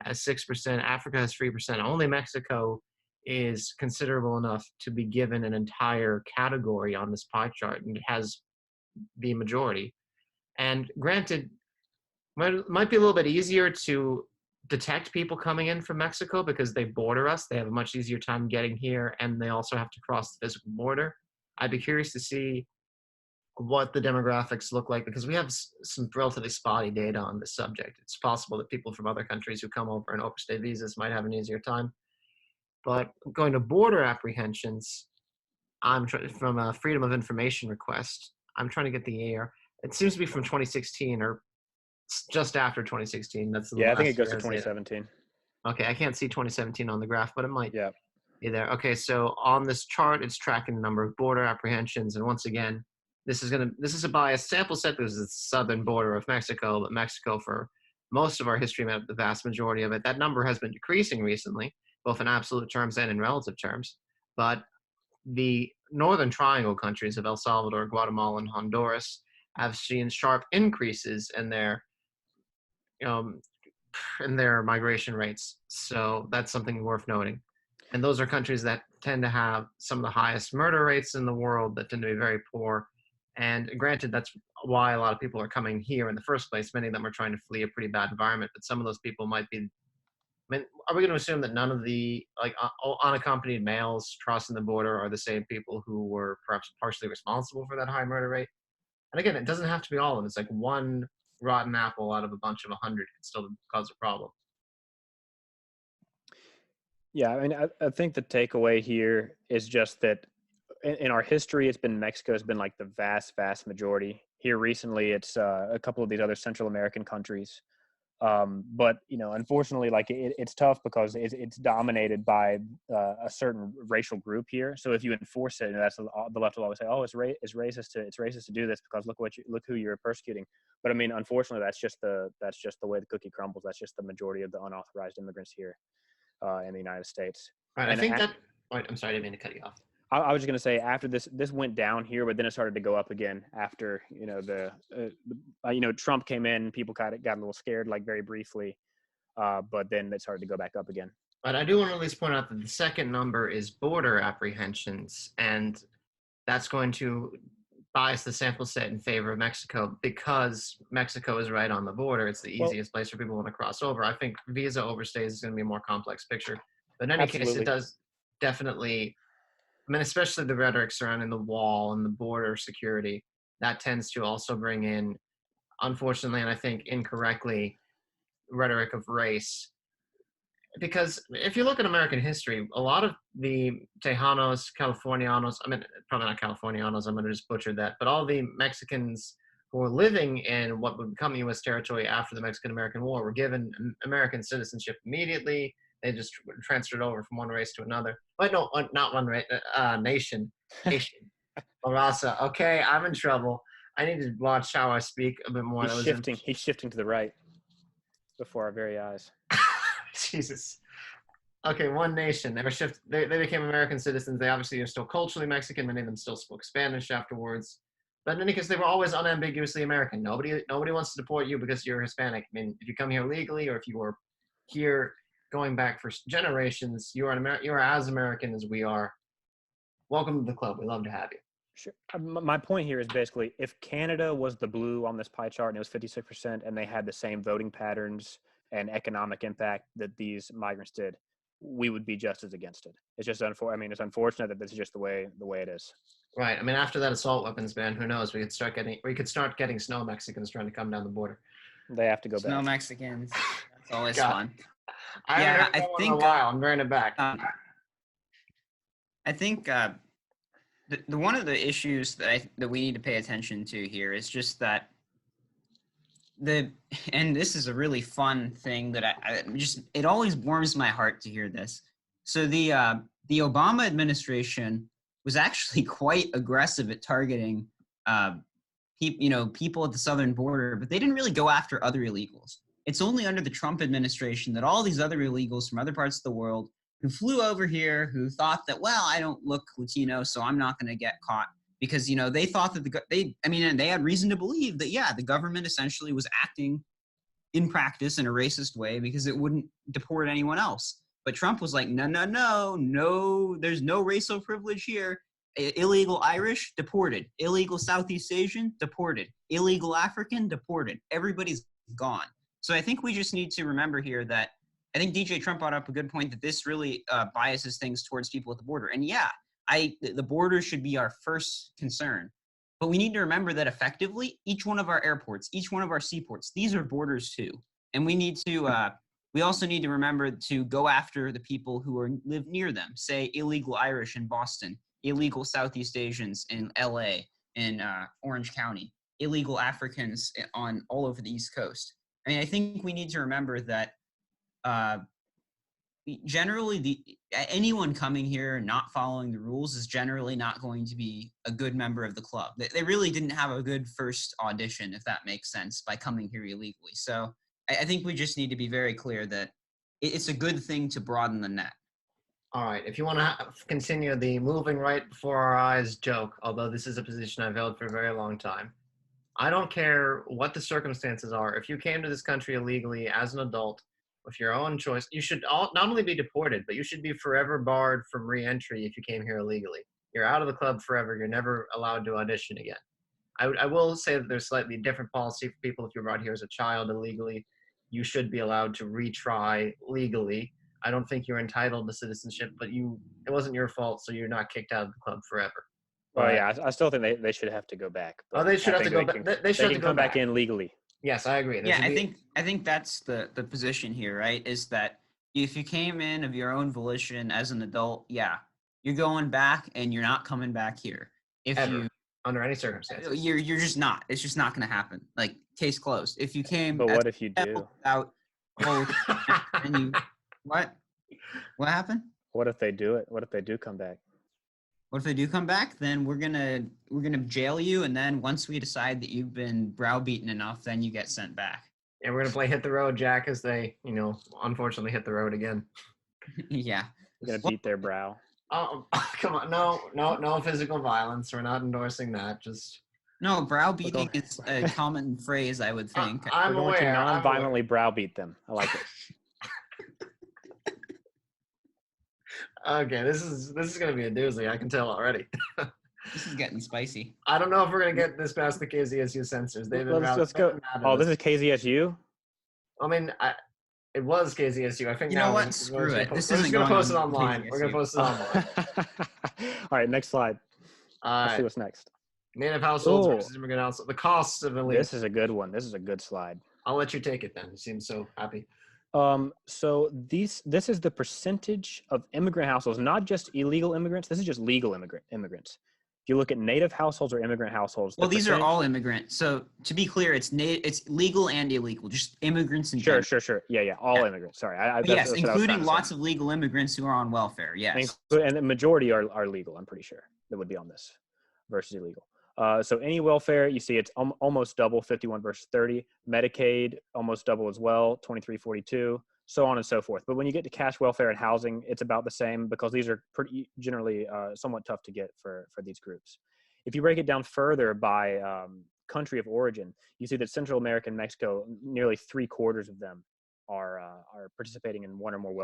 has 6%. Africa has 3%. Only Mexico is considerable enough to be given an entire category on this pie chart, and it has the majority. And granted, it might be a little bit easier to detect people coming in from Mexico because they border us. They have a much easier time getting here, and they also have to cross the physical border. I'd be curious to see what the demographics look like, because we have some relatively spotty data on this subject. It's possible that people from other countries who come over on overstay visas might have an easier time. But going to border apprehensions, from a Freedom of Information request, I'm trying to get the year. It seems to be from 2016 or just after 2016. That's I think it goes to 2017. Okay, I can't see 2017 on the graph, but it might be there. Okay, so on this chart, it's tracking the number of border apprehensions, and once again, this is a biased sample set because it's the southern border of Mexico, but Mexico, for most of our history, the vast majority of it, that number has been decreasing recently, both in absolute terms and in relative terms. But the Northern Triangle countries of El Salvador, Guatemala, and Honduras have seen sharp increases um, in their migration rates. So that's something worth noting. And those are countries that tend to have some of the highest murder rates in the world, that tend to be very poor. And granted, that's why a lot of people are coming here in the first place. Many of them are trying to flee a pretty bad environment, but some of those people might be. I mean, are we going to assume that none of the unaccompanied males crossing the border are the same people who were perhaps partially responsible for that high murder rate? And again, it doesn't have to be all of them. It's like one rotten apple out of a bunch of 100 can still cause a problem. Yeah, I mean, I think the takeaway here is just that in our history, it's been Mexico has been like the vast majority. Here recently, it's a couple of these other Central American countries. But unfortunately, like it's tough because it's dominated by a certain racial group here. So if you enforce it, that's the left will always say, "Oh, it's racist to do this because look who you're persecuting." But I mean, unfortunately, that's just the way the cookie crumbles. That's just the majority of the unauthorized immigrants here in the United States. Right. And I think that. Wait, I'm sorry, I didn't mean to cut you off. I was just going to say after this went down here, but then it started to go up again after Trump came in. People got a little scared, like very briefly, but then it started to go back up again. But I do want to at least point out that the second number is border apprehensions, and that's going to bias the sample set in favor of Mexico because Mexico is right on the border. It's the easiest place for people who want to cross over. I think visa overstays is going to be a more complex picture. But in any case, it does definitely, I mean, especially the rhetoric surrounding the wall and the border security, that tends to also bring in, unfortunately, and I think incorrectly, rhetoric of race. Because if you look at American history, a lot of the Tejanos, Californianos, I mean, probably not Californianos, I'm going to just butcher that, but all the Mexicans who were living in what would become U.S. territory after the Mexican-American War were given American citizenship immediately. They just transferred over from one race to another. But no, not one race, nation. Nation. Rasa. Okay, I'm in trouble. I need to watch how I speak a bit more. He's shifting to the right before our very eyes. Jesus. Okay, one nation. They became American citizens. They obviously are still culturally Mexican. Many of them still spoke Spanish afterwards. But in any case, they were always unambiguously American. Nobody wants to deport you because you're Hispanic. I mean, if you come here legally or if you were here going back for generations, you are as American as we are. Welcome to the club. We love to have you. Sure. My point here is basically if Canada was the blue on this pie chart and it was 56% and they had the same voting patterns and economic impact that these migrants did, we would be just as against it. It's just it's unfortunate that this is just the way it is. Right. I mean, after that assault weapons ban, who knows? We could start getting snow Mexicans trying to come down the border. They have to go back. Snow Mexicans. That's always fun. I think I'm bringing it back. I think the one of the issues that we need to pay attention to here is just that and this is a really fun thing that it always warms my heart to hear this. So the Obama administration was actually quite aggressive at targeting people at the southern border, but they didn't really go after other illegals. It's only under the Trump administration that all these other illegals from other parts of the world who flew over here, who thought that, well, I don't look Latino, so I'm not going to get caught. Because, they thought that they had reason to believe that, yeah, the government essentially was acting in practice in a racist way because it wouldn't deport anyone else. But Trump was like, no, there's no racial privilege here. Illegal Irish, deported. Illegal Southeast Asian, deported. Illegal African, deported. Everybody's gone. So I think we just need to remember here that I think DJ Trump brought up a good point that this really biases things towards people at the border. And yeah, the border should be our first concern. But we need to remember that effectively, each one of our airports, each one of our seaports, these are borders too. And we need to, we also need to remember to go after the people who live near them. Say illegal Irish in Boston, illegal Southeast Asians in LA, in Orange County, illegal Africans all over the East Coast. I mean, I think we need to remember that generally anyone coming here not following the rules is generally not going to be a good member of the club. They really didn't have a good first audition, if that makes sense, by coming here illegally. So I think we just need to be very clear that it's a good thing to broaden the net. All right, if you want to continue the moving right before our eyes joke, although this is a position I've held for a very long time, I don't care what the circumstances are. If you came to this country illegally as an adult with your own choice, you should not only be deported, but you should be forever barred from re-entry if you came here illegally. You're out of the club forever. You're never allowed to audition again. I will say that there's slightly different policy for people. If you're brought here as a child illegally, you should be allowed to retry legally. I don't think you're entitled to citizenship, but it wasn't your fault, so you're not kicked out of the club forever. Oh But yeah, I still think they should have to go back. oh, But they should I have to think go back. They should they have to can go come back back in legally. Yes, I agree. Yeah, I think that's the position here, right? Is that if you came in of your own volition as an adult, yeah, you're going back and you're not coming back here. If ever you under any circumstances. you're just not. It's just not going to happen. Like case closed. If you came But as what if you do? without and you what happened? What if they do it? What if they do come back? What if they do come back? Then we're gonna jail you, and then once we decide that you've been browbeaten enough, then you get sent back. And we're gonna play Hit the Road, Jack, as they, unfortunately hit the road again. Yeah. You're gonna beat their brow. Oh, come on. No physical violence. We're not endorsing that. Just No, browbeating is a common phrase, I would think. I'm We're going aware. to non-violently browbeat them. I like it. Okay, this is gonna be a doozy. I can tell already. This is getting spicy. I don't know if we're gonna get this past the KZSU censors. Let's go. Oh, this is KZSU. I mean, it was KZSU. I think You know what? Screw it. This isn't gonna going post it on online. KZSU. We're gonna post it online. All right, next slide. Let's see what's next. Native households versus immigrant households. The costs of illegal. This is a good one. This is a good slide. I'll let you take it then. You seem so happy. So this is the percentage of immigrant households, not just illegal immigrants. This is just legal immigrants. If you look at native households or immigrant households, well, these are all immigrants. So to be clear, it's legal and illegal, just immigrants in general. Sure. Yeah. All immigrants. Sorry. Yes, including lots of legal immigrants who are on welfare. Yes. And the majority are legal. I'm pretty sure that would be on this versus illegal. So any welfare, you see it's almost double, 51 versus 30. Medicaid, almost double as well, 23-42, so on and so forth. But when you get to cash welfare and housing, it's about the same because these are pretty generally somewhat tough to get for these groups. If you break it down further by country of origin, you see that Central America and Mexico, nearly 3/4 of them are participating in one or more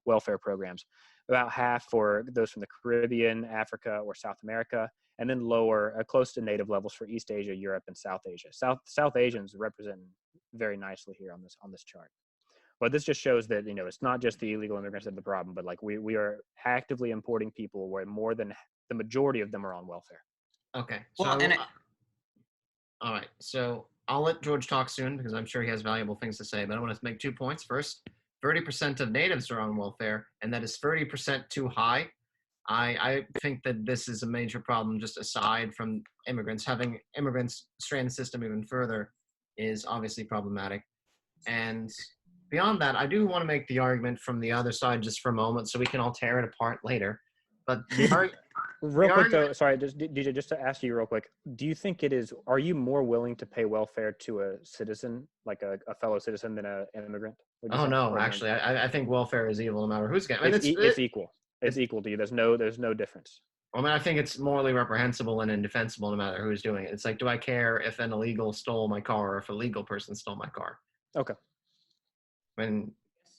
welfare programs. About half for those from the Caribbean, Africa, or South America, and then lower, close to native levels for East Asia, Europe, and South Asia. South Asians represent very nicely here on this chart. But this just shows that it's not just the illegal immigrants that are the problem, but like we are actively importing people where more than the majority of them are on welfare. Okay. So all right. So I'll let George talk soon because I'm sure he has valuable things to say. But I want to make 2 points. First, 30% of natives are on welfare, and that is 30% too high. I think that this is a major problem, just aside from immigrants. Having immigrants strain the system even further is obviously problematic. And beyond that, I do want to make the argument from the other side just for a moment so we can all tear it apart later. But real quick though, sorry, DJ, just to ask you real quick, do you think are you more willing to pay welfare to a citizen, like a fellow citizen, than an immigrant? Oh, no, actually, I think welfare is evil no matter who's getting it. It's equal. It's equal to you. There's no difference. I mean, I think it's morally reprehensible and indefensible no matter who's doing it. It's like, do I care if an illegal stole my car or if a legal person stole my car? Okay.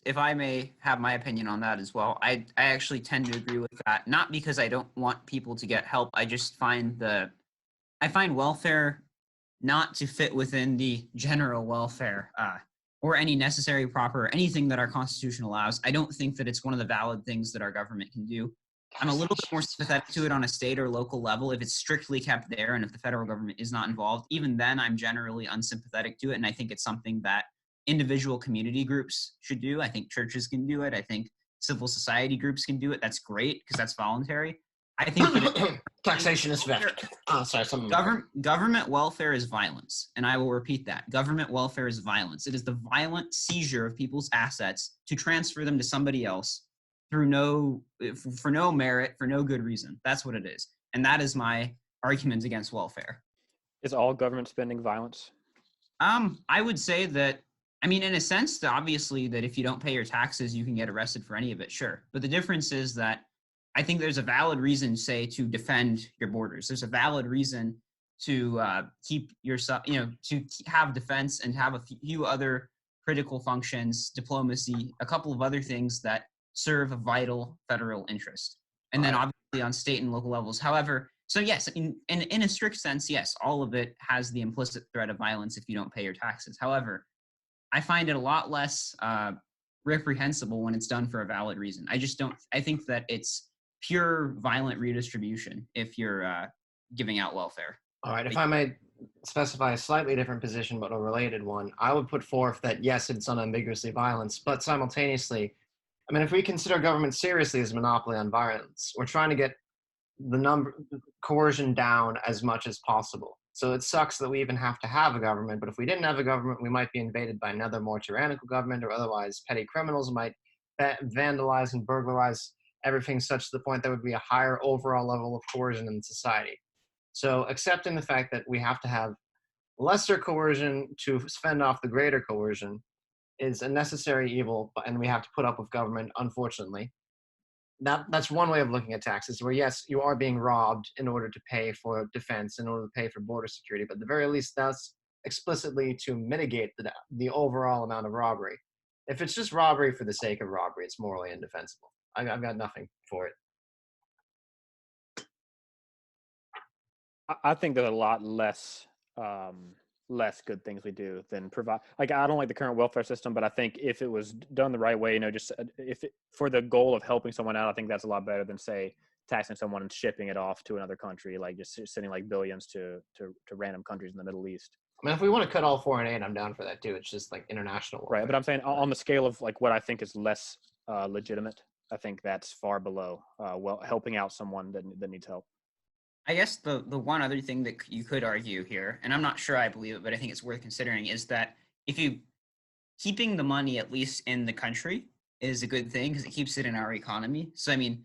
If I may have my opinion on that as well, I actually tend to agree with that. Not because I don't want people to get help. I just find welfare not to fit within the general welfare or any necessary, proper, anything that our Constitution allows. I don't think that it's one of the valid things that our government can do. I'm a little bit more sympathetic to it on a state or local level if it's strictly kept there and if the federal government is not involved. Even then, I'm generally unsympathetic to it, and I think it's something that individual community groups should do. I think churches can do it. I think civil society groups can do it. That's great because that's voluntary. I think that taxation is theft. Oh, sorry. Government welfare is violence, and I will repeat that. Government welfare is violence. It is the violent seizure of people's assets to transfer them to somebody else for no merit, for no good reason. That's what it is, and that is my argument against welfare. Is all government spending violence? I would say that I mean, in a sense, obviously, that if you don't pay your taxes, you can get arrested for any of it, sure. But the difference is that I think there's a valid reason, say, to defend your borders. There's a valid reason to keep yourself, to have defense and have a few other critical functions, diplomacy, a couple of other things that serve a vital federal interest. And then Right. obviously on state and local levels. However, so yes, in a strict sense, yes, all of it has the implicit threat of violence if you don't pay your taxes. However, I find it a lot less reprehensible when it's done for a valid reason. I just don't. I think that it's pure violent redistribution if you're giving out welfare. All right. If I may specify a slightly different position, but a related one, I would put forth that yes, it's unambiguously violence, but simultaneously, I mean, if we consider government seriously as a monopoly on violence, we're trying to get the coercion down as much as possible. So it sucks that we even have to have a government, but if we didn't have a government, we might be invaded by another more tyrannical government, or otherwise petty criminals might vandalize and burglarize everything such to the point there would be a higher overall level of coercion in society. So accepting the fact that we have to have lesser coercion to fend off the greater coercion is a necessary evil, and we have to put up with government, unfortunately. That's one way of looking at taxes, where yes, you are being robbed in order to pay for defense, in order to pay for border security, but at the very least, that's explicitly to mitigate the overall amount of robbery. If it's just robbery for the sake of robbery, it's morally indefensible. I've got nothing for it. I think there's a lot less less good things we do than provide. Like, I don't like the current welfare system, but I think if it was done the right way, just if it, for the goal of helping someone out, I think that's a lot better than, say, taxing someone and shipping it off to another country, like just sending like billions to random countries in the Middle East. I mean, if we want to cut all foreign aid, I'm down for that too. It's just like international welfare. Right, but I'm saying on the scale of like what I think is less legitimate, I think that's far below helping out someone that needs help. I guess the one other thing that you could argue here, and I'm not sure I believe it, but I think it's worth considering, is that if you keeping the money at least in the country is a good thing because it keeps it in our economy. So I mean,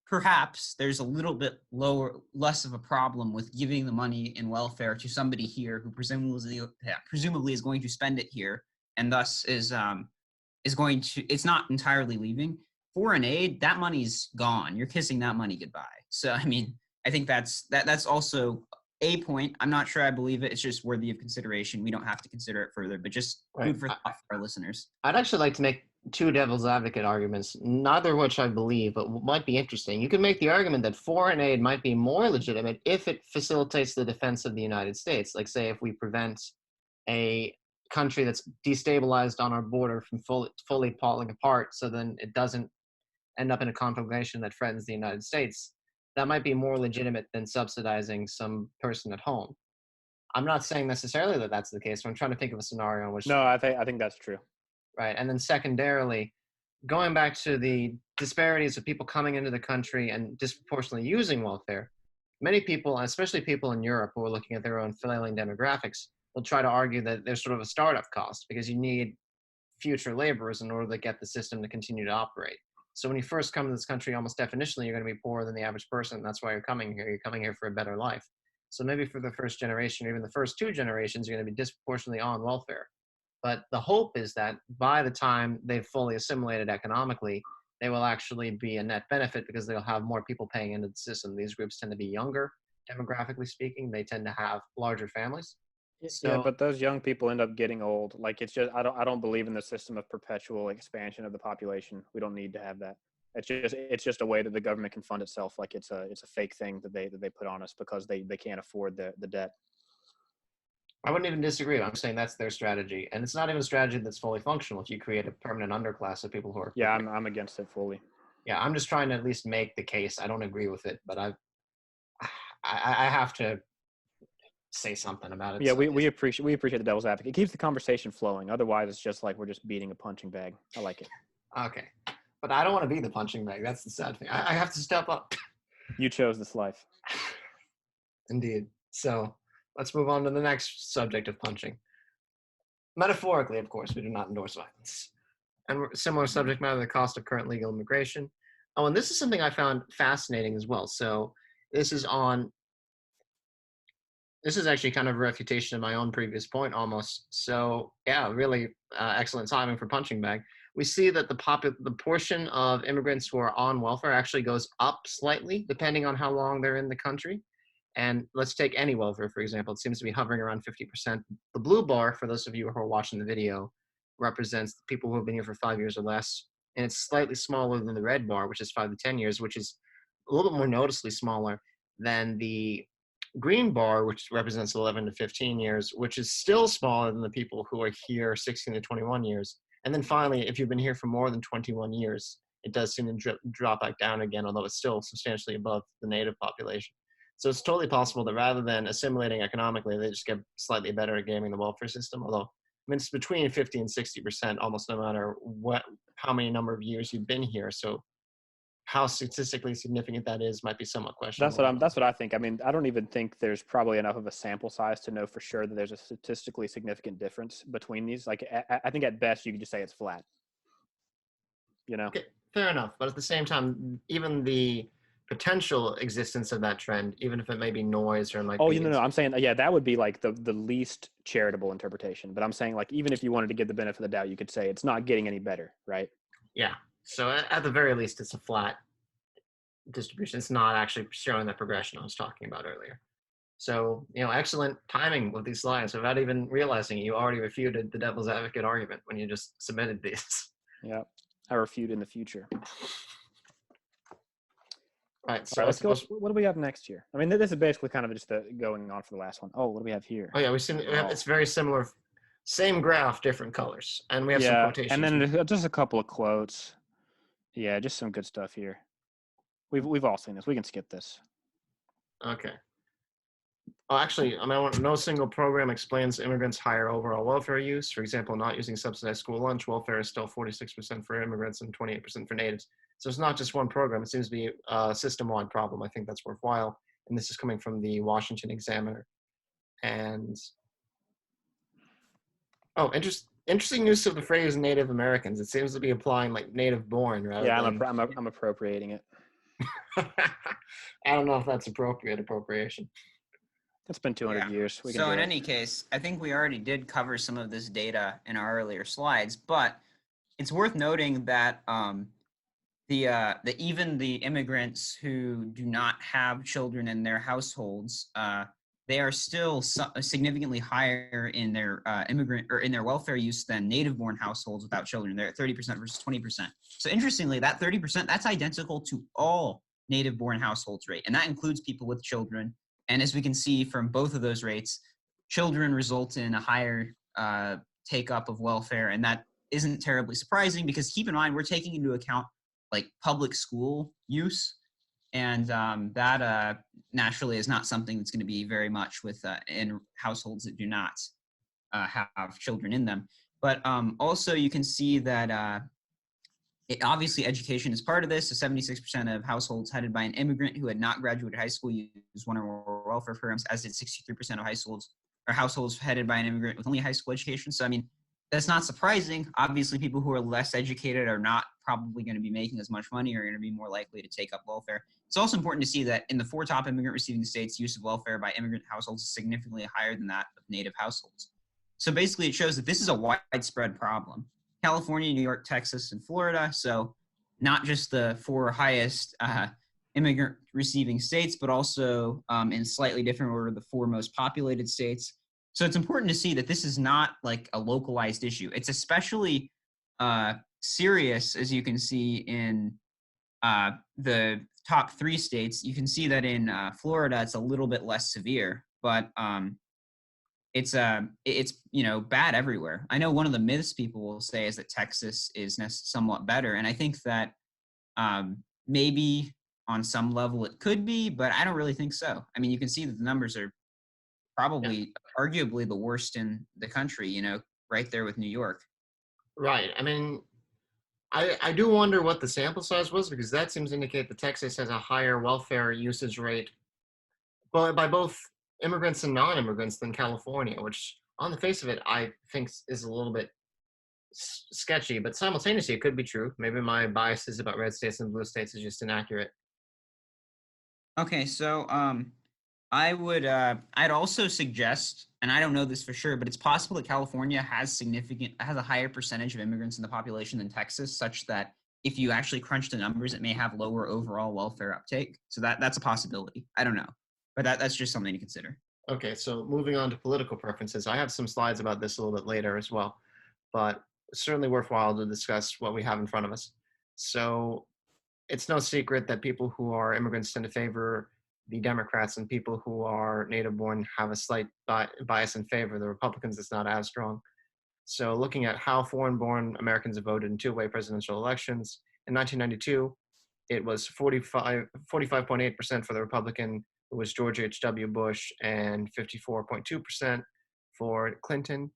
perhaps there's a little bit less of a problem with giving the money in welfare to somebody here who presumably is going to spend it here, and thus is going to. It's not entirely leaving. Foreign aid, that money's gone. You're kissing that money goodbye. So I mean, I think that's also a point. I'm not sure I believe it. It's just worthy of consideration. We don't have to consider it further, but just food for thought for our listeners. I'd actually like to make two devil's advocate arguments, neither of which I believe, but might be interesting. You could make the argument that foreign aid might be more legitimate if it facilitates the defense of the United States. Like, say, if we prevent a country that's destabilized on our border from fully falling apart, so then it doesn't end up in a conflagration that threatens the United States, that might be more legitimate than subsidizing some person at home. I'm not saying necessarily that that's the case, but I'm trying to think of a scenario in which... No, I think that's true. Right. And then secondarily, going back to the disparities of people coming into the country and disproportionately using welfare, many people, especially people in Europe who are looking at their own failing demographics, will try to argue that there's sort of a startup cost because you need future laborers in order to get the system to continue to operate. So when you first come to this country, almost definitionally, you're going to be poorer than the average person. That's why you're coming here. You're coming here for a better life. So maybe for the first generation, or even the first two generations, you're going to be disproportionately on welfare. But the hope is that by the time they've fully assimilated economically, they will actually be a net benefit because they'll have more people paying into the system. These groups tend to be younger, demographically speaking. They tend to have larger families. Yeah, but those young people end up getting old. Like, it's just I don't believe in the system of perpetual expansion of the population. We don't need to have that. It's just a way that the government can fund itself. Like, it's a fake thing that they put on us because they can't afford the debt. I wouldn't even disagree. I'm saying that's their strategy, and it's not even a strategy that's fully functional. If you create a permanent underclass of people who are I'm against it fully. Yeah, I'm just trying to at least make the case. I don't agree with it, but I have to say something about it. Yeah, we appreciate the devil's advocate. It keeps the conversation flowing. Otherwise, it's just like we're just beating a punching bag. I like it. Okay, but I don't want to be the punching bag. That's the sad thing. I have to step up. You chose this life. Indeed. So let's move on to the next subject of punching. Metaphorically, of course, we do not endorse violence. And similar subject matter, the cost of current legal immigration. Oh, and this is something I found fascinating as well. So this is on This is actually kind of a refutation of my own previous point almost. So yeah, really excellent timing for punching bag. We see that the portion of immigrants who are on welfare actually goes up slightly depending on how long they're in the country. And let's take any welfare, for example. It seems to be hovering around 50%. The blue bar, for those of you who are watching the video, represents the people who have been here for 5 years or less. And it's slightly smaller than the red bar, which is 5 to 10 years, which is a little bit more noticeably smaller than the green bar, which represents 11 to 15 years, which is still smaller than the people who are here 16 to 21 years. And then finally, if you've been here for more than 21 years, it does seem to drop back down again, although it's still substantially above the native population. So it's totally possible that rather than assimilating economically, they just get slightly better at gaming the welfare system. Although, I mean, it's between 50 and 60%, almost no matter how many number of years you've been here. So how statistically significant that is might be somewhat questionable. That's what I think. I mean, I don't even think there's probably enough of a sample size to know for sure that there's a statistically significant difference between these. Like, I think at best you could just say it's flat. You know? Okay, fair enough. But at the same time, even the potential existence of that trend, even if it may be noise or it might Oh, be. no, I'm saying, yeah, that would be like the least charitable interpretation. But I'm saying, like, even if you wanted to give the benefit of the doubt, you could say it's not getting any better, right? Yeah. So at the very least, it's a flat distribution. It's not actually showing that progression I was talking about earlier. So, excellent timing with these slides. Without even realizing it, you already refuted the devil's advocate argument when you just submitted these. Yeah, I refute in the future. Right, so All right, let's go. What do we have next here? I mean, this is basically kind of just going on for the last one. Oh, what do we have here? Oh yeah, it's very similar, same graph, different colors, and we have some quotations. And then just a couple of quotes. Yeah, just some good stuff here. We've all seen this. We can skip this. Okay. Oh, actually, I mean, no single program explains immigrants' higher overall welfare use. For example, not using subsidized school lunch, welfare is still 46% for immigrants and 28% for natives. So it's not just one program. It seems to be a system-wide problem. I think that's worthwhile. And this is coming from the Washington Examiner. And, interesting use of the phrase Native Americans. It seems to be applying like native-born rather than... Yeah, I'm appropriating it. I don't know if that's appropriation. It's been 200 years. So in any case, I think we already did cover some of this data in our earlier slides, but it's worth noting that even the immigrants who do not have children in their households, they are still significantly higher in their in their welfare use than native-born households without children. They're at 30% versus 20%. So interestingly, that 30%, that's identical to all native-born households rate, and that includes people with children. And as we can see from both of those rates, children result in a higher take-up of welfare, and that isn't terribly surprising because keep in mind, we're taking into account like public school use, and that naturally is not something that's going to be very much with in households that do not have children in them. But also you can see that obviously education is part of this. So 76% of households headed by an immigrant who had not graduated high school used one or more welfare programs, as did 63% of households headed by an immigrant with only a high school education. So I mean, that's not surprising. Obviously, people who are less educated are not probably going to be making as much money or are going to be more likely to take up welfare. It's also important to see that in the 4 top immigrant receiving states, use of welfare by immigrant households is significantly higher than that of native households. So basically, it shows that this is a widespread problem. California, New York, Texas, and Florida. So not just the 4 highest immigrant receiving states, but also in slightly different order, the 4 most populated states. So it's important to see that this is not like a localized issue. It's especially serious, as you can see in the top 3 states. You can see that in Florida, it's a little bit less severe, but it's bad everywhere. I know one of the myths people will say is that Texas is somewhat better, and I think that maybe on some level it could be, but I don't really think so. I mean, you can see that the numbers are probably arguably the worst in the country, right there with New York. Right. I mean, I do wonder what the sample size was, because that seems to indicate that Texas has a higher welfare usage rate by both immigrants and non-immigrants than California, which on the face of it, I think is a little bit sketchy, but simultaneously it could be true. Maybe my biases about red states and blue states is just inaccurate. Okay, so I'd also suggest, and I don't know this for sure, but it's possible that California has a higher percentage of immigrants in the population than Texas, such that if you actually crunch the numbers, it may have lower overall welfare uptake. So that's a possibility. I don't know, but that's just something to consider. Okay, so moving on to political preferences, I have some slides about this a little bit later as well, but certainly worthwhile to discuss what we have in front of us. So it's no secret that people who are immigrants tend to favor the Democrats, and people who are native born have a slight bias in favor of the Republicans. It's not as strong. So looking at how foreign-born Americans have voted in two-way presidential elections, in 1992, it was 45.8% for the Republican, who was George H.W. Bush, and 54.2% for Clinton.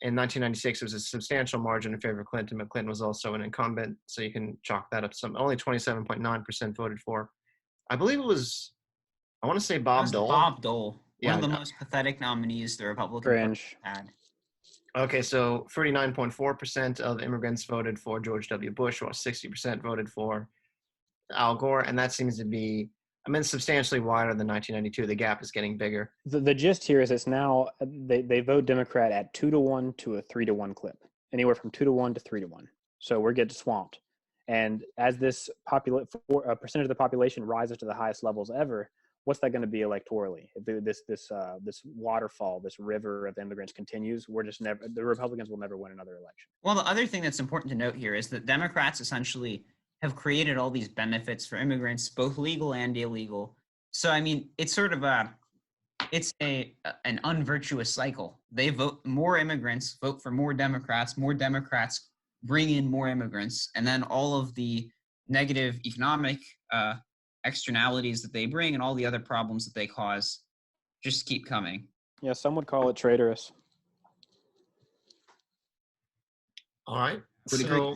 In 1996, it was a substantial margin in favor of Clinton, but Clinton was also an incumbent, so you can chalk that up some. Only 27.9% voted for. I believe it was, I want to say Bob Dole. Bob Dole, Yeah, one of the most pathetic nominees the Republican Party had. Okay, so 39.4% of immigrants voted for George W. Bush, while 60% voted for Al Gore, and that seems to be, substantially wider than 1992. The gap is getting bigger. The gist here is it's now they vote Democrat at 2-to-1 to a 3-to-1 clip, anywhere from 2-to-1 to 3-to-1. So we're getting swamped, and as this percentage of the population rises to the highest levels ever, what's that going to be electorally? If this waterfall, this river of immigrants continues, the Republicans will never win another election. Well, the other thing that's important to note here is that Democrats essentially have created all these benefits for immigrants, both legal and illegal. So, it's sort of an unvirtuous cycle. They vote more immigrants, vote for more Democrats bring in more immigrants, and then all of the negative economic externalities that they bring and all the other problems that they cause just keep coming. Yeah, some would call it traitorous. All right. Would agree.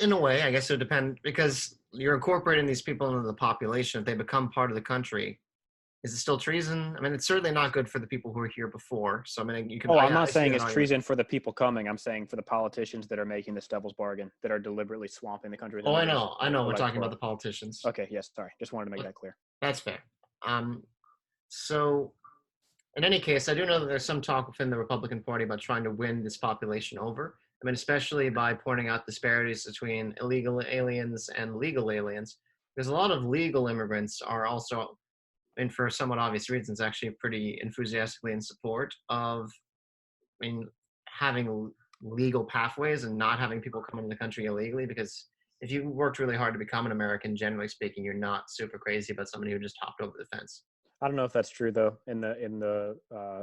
In a way, I guess it would depend, because you're incorporating these people into the population. If they become part of the country, is it still treason? It's certainly not good for the people who were here before. So, you can. I'm not saying it's treason for the people coming. I'm saying for the politicians that are making this devil's bargain, that are deliberately swamping the country. I know. We're talking about the politicians. Okay, yes, sorry. Just wanted to make that clear. That's fair. So, in any case, I do know that there's some talk within the Republican Party about trying to win this population over. Especially by pointing out disparities between illegal aliens and legal aliens. Because a lot of legal immigrants are also, and for somewhat obvious reasons, actually pretty enthusiastically in support of, having legal pathways and not having people come into the country illegally. Because if you worked really hard to become an American, generally speaking, you're not super crazy about somebody who just hopped over the fence. I don't know if that's true though. In the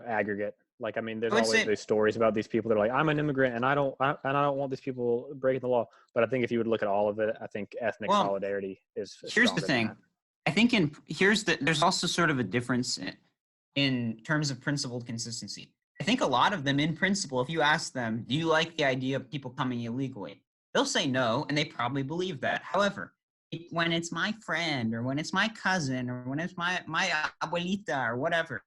aggregate, there's always these stories about these people that are like, I'm an immigrant and I don't want these people breaking the law. But I think if you would look at all of it, I think ethnic solidarity is. Here's the thing. I think there's also sort of a difference in terms of principled consistency. I think a lot of them, in principle, if you ask them, do you like the idea of people coming illegally? They'll say no, and they probably believe that. However, when it's my friend or when it's my cousin or when it's my abuelita or whatever,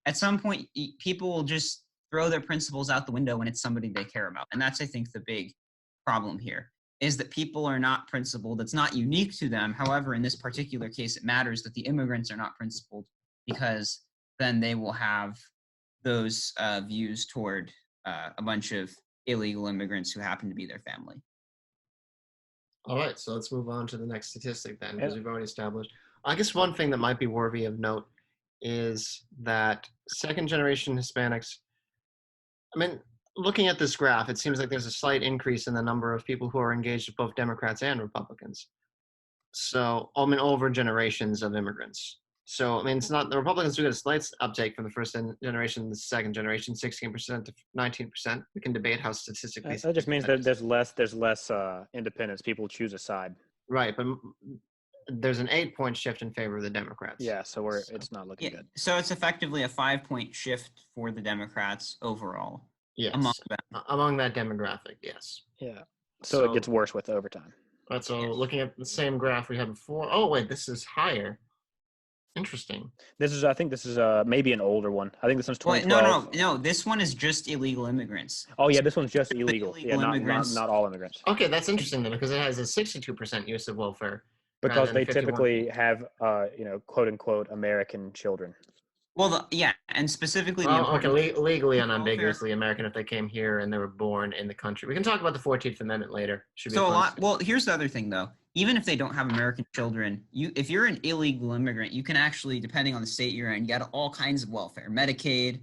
at some point people will just throw their principles out the window when it's somebody they care about. And that's, I think, the big problem here, is that people are not principled. It's not unique to them. However, in this particular case, it matters that the immigrants are not principled, because then they will have those views toward a bunch of illegal immigrants who happen to be their family. All right, so let's move on to the next statistic then, because we've already established. I guess one thing that might be worthy of note is that second-generation Hispanics, looking at this graph, it seems like there's a slight increase in the number of people who are engaged with both Democrats and Republicans. So, over generations of immigrants. So, it's not, the Republicans do get a slight uptake from the first generation to the second generation, 16% to 19%. We can debate how statistically. That just means that there's less independence. People choose a side. Right, but there's an 8-point shift in favor of the Democrats. Yeah, so it's not looking good. So it's effectively a 5-point shift for the Democrats overall. Yes, among that demographic, yes. Yeah, so it gets worse with overtime. All right, so looking at the same graph we had before. Oh, wait, this is higher. Interesting. I think this is maybe an older one. I think this one's 2012. No. This one is just illegal immigrants. Oh yeah, this one's just illegal. Yeah, not all immigrants. Okay, that's interesting then, because it has a 62% use of welfare. rather Because than they 51. typically have, quote unquote, American children. Well, yeah, and specifically the Well, okay, important thing is legally and welfare. unambiguously American if they came here and they were born in the country. We can talk about the 14th Amendment later. Should be a So a fun. lot. Well, here's the other thing, though. Even if they don't have American children, if you're an illegal immigrant, you can actually, depending on the state you're in, get all kinds of welfare, Medicaid,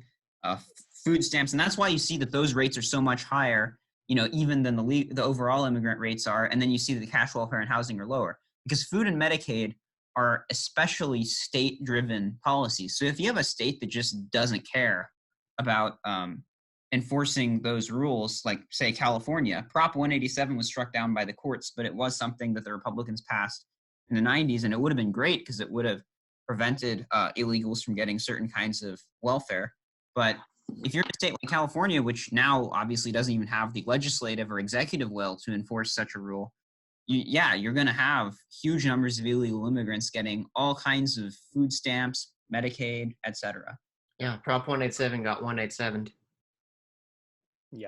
food stamps, and that's why you see that those rates are so much higher, even than the overall immigrant rates are. And then you see that the cash welfare and housing are lower because food and Medicaid are especially state-driven policies. So if you have a state that just doesn't care about enforcing those rules, like say California, Prop 187 was struck down by the courts, but it was something that the Republicans passed in the 90s, and it would have been great because it would have prevented illegals from getting certain kinds of welfare. But if you're in a state like California, which now obviously doesn't even have the legislative or executive will to enforce such a rule, you're going to have huge numbers of illegal immigrants getting all kinds of food stamps, Medicaid, etc. Yeah, Prop 187 got 187.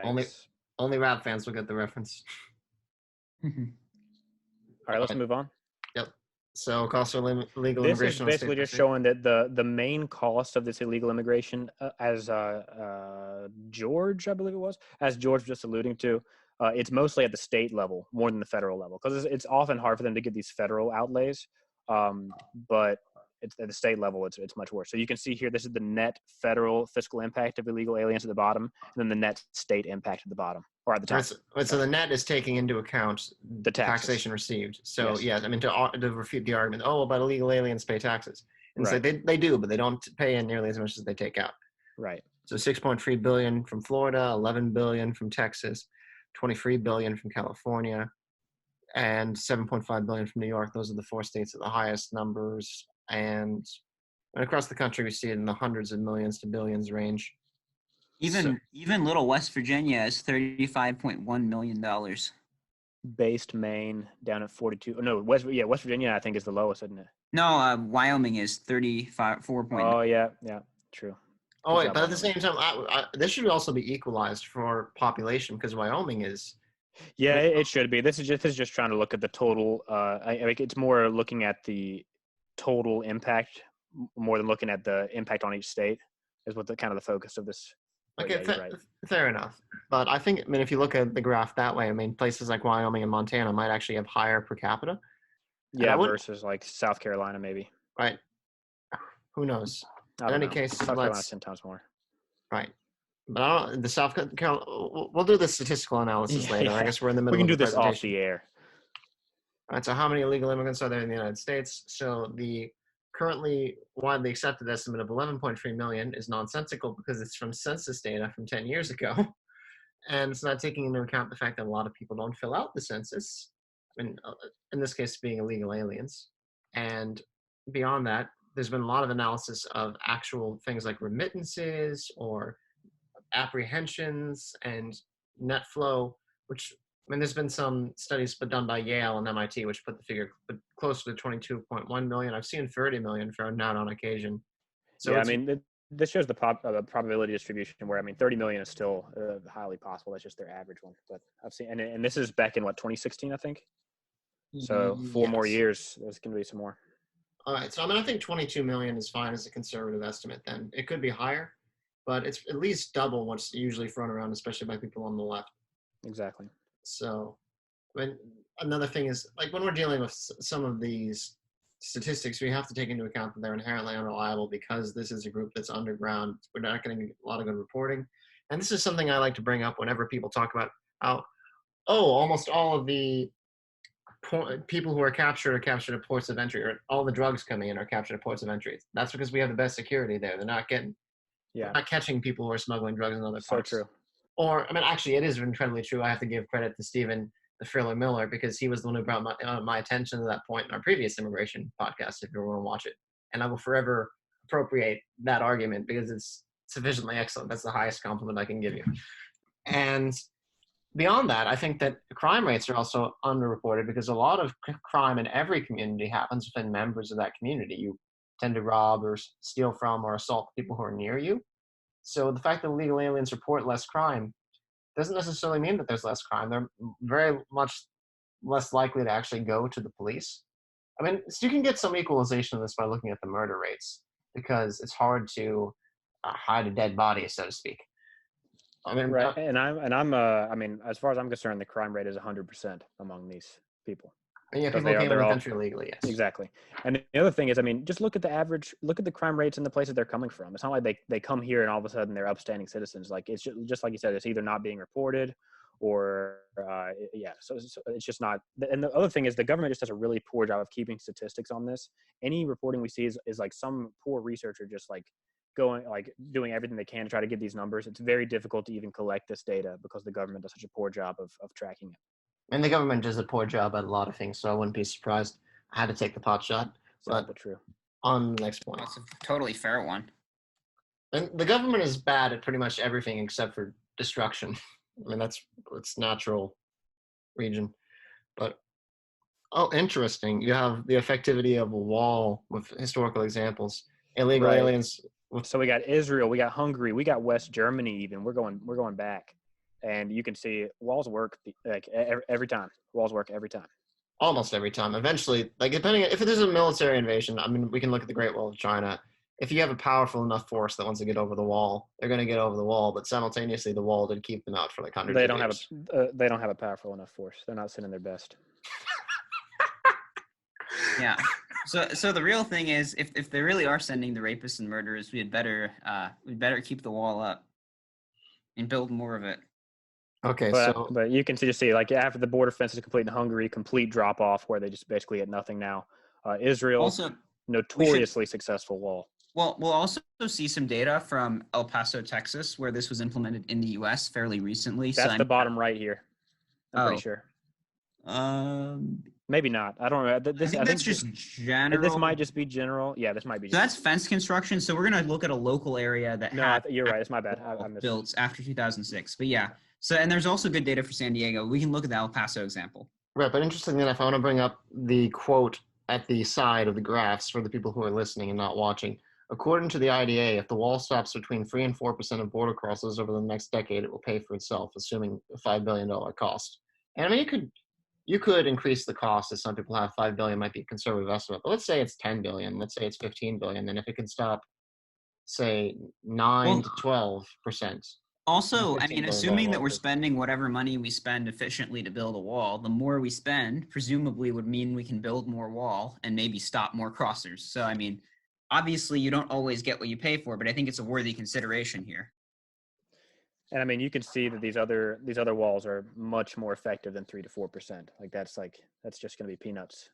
Only Yikes. only rap fans will get the reference. All right, let's move on. Yep. So cost of legal This is immigration. basically just showing that the main cost of this illegal immigration, as George, I believe it was, as George was just alluding to, it's mostly at the state level more than the federal level because it's often hard for them to get these federal outlays, but it's at the state level it's much worse. So you can see here this is the net federal fiscal impact of illegal aliens at the bottom, and then the net state impact at the bottom or at the top. So the net is taking into account the taxation received. So yes. Yeah, I mean to refute the argument, but illegal aliens pay taxes, and right. so they do, but they don't pay in nearly as much as they take out. Right. So 6.3 billion from Florida, 11 billion from Texas, 23 billion from California, and 7.5 billion from New York. Those are the four states at the highest numbers, and across the country we see it in the hundreds of millions to billions range. Even little West Virginia is $35.1 million. Based Maine down at 42. Oh, no, West Virginia I think is the lowest, isn't it? No, Wyoming is 35.4. Oh yeah, true. Oh wait, but at the same time, this should also be equalized for population because Wyoming is. Yeah, it should be. This is just trying to look at the total. It's more looking at the total impact more than looking at the impact on each state. Is what the kind of the focus of this. Okay, fair enough. But I think, if you look at the graph that way, places like Wyoming and Montana might actually have higher per capita. Yeah, versus like South Carolina, maybe. Right. Who knows? In any case, South Carolina's 10 times more. Right. But the South Carolina, we'll do the statistical analysis later. I guess we're in the middle of the presentation. We can do this off the air. All right, so how many illegal immigrants are there in the United States? So the currently widely accepted estimate of 11.3 million is nonsensical because it's from census data from 10 years ago. And it's not taking into account the fact that a lot of people don't fill out the census, in this case being illegal aliens. And beyond that, there's been a lot of analysis of actual things like remittances or apprehensions and net flow, which there's been some studies done by Yale and MIT, which put the figure closer to 22.1 million. I've seen 30 million thrown out on occasion. So yeah, this shows the probability distribution where 30 million is still highly possible. That's just their average one. But I've seen, and this is back in 2016, I think. So 4 more years, there's going to be some more. All right, so I think 22 million is fine as a conservative estimate. Then it could be higher, but it's at least double what's usually thrown around, especially by people on the left. Exactly. So, another thing is, when we're dealing with some of these statistics, we have to take into account that they're inherently unreliable because this is a group that's underground. We're not getting a lot of good reporting. And this is something I like to bring up whenever people talk about how, almost all of the people who are captured at ports of entry, or all the drugs coming in are captured at ports of entry. That's because we have the best security there. They're not catching people who are smuggling drugs in other parts. So true. Or, actually, it is incredibly true. I have to give credit to Stephen, the Thriller Miller, because he was the one who brought my attention to that point in our previous immigration podcast, if you want to watch it. And I will forever appropriate that argument because it's sufficiently excellent. That's the highest compliment I can give you. And beyond that, I think that crime rates are also underreported because a lot of crime in every community happens within members of that community. You tend to rob or steal from or assault people who are near you. So the fact that illegal aliens report less crime doesn't necessarily mean that there's less crime. They're very much less likely to actually go to the police. I mean, so you can get some equalization of this by looking at the murder rates, because it's hard to hide a dead body, so to speak. I mean, Right. I mean, as far as I'm concerned, the crime rate is 100% among these people. yeah, Because people who came in they're the all country illegally, yes. exactly. And the other thing is, I mean, just look at the crime rates in the places they're coming from. It's not like they come here and all of a sudden they're upstanding citizens. Like, it's just like you said, it's either not being reported or yeah. So it's just not. And the other thing is, the government just does a really poor job of keeping statistics on this. Any reporting we see is like some poor researcher just like doing everything they can to try to get these numbers. It's very difficult to even collect this data because the government does such a poor job of tracking it. And the government does a poor job at a lot of things, so I wouldn't be surprised. I had to take the pot shot. Sad but true. On the next point. That's a totally fair one. And the government is bad at pretty much everything except for destruction. I mean, that's its natural region. But, oh, interesting. You have the effectivity of a wall with historical examples. Illegal aliens. So we got Israel, we got Hungary, we got West Germany even. We're going back. And you can see walls work like every time. Walls work every time. Almost every time. Eventually, like depending if there's a military invasion, I mean, we can look at the Great Wall of China. If you have a powerful enough force that wants to get over the wall, they're going to get over the wall. But simultaneously, the wall did keep them out for like hundreds of years. They don't have a powerful enough force. They're not sending their best. Yeah. So the real thing is, if they really are sending the rapists and murderers, we'd better keep the wall up and build more of it. Okay, but you can see like after the border fence is complete in Hungary, complete drop off where they just basically get nothing now. Israel, also notoriously successful wall. Well, we'll also see some data from El Paso, Texas, where this was implemented in the U.S. fairly recently. That's the bottom right here. I'm pretty sure. Maybe not. I don't know. I think that's just general. This might just be general. Yeah, this might be. So that's fence construction. So we're going to look at a local area that you're right. It's my bad. I missed built after 2006. But yeah. So, and there's also good data for San Diego. We can look at the El Paso example. Right, but interestingly enough, I want to bring up the quote at the side of the graphs for the people who are listening and not watching. According to the IDA, if the wall stops between 3 and 4% of border crosses over the next decade, it will pay for itself, assuming a $5 billion cost. And I mean, you could increase the cost, as some people have. $5 billion might be a conservative estimate, but let's say it's $10 billion. Let's say it's $15 billion. And if it can stop, say, 9 to 12%. Also, I mean, assuming that we're spending whatever money we spend efficiently to build a wall, the more we spend presumably would mean we can build more wall and maybe stop more crossers. So, I mean, obviously you don't always get what you pay for, but I think it's a worthy consideration here. And I mean, you can see that these other walls are much more effective than 3 to 4%. That's just going to be peanuts.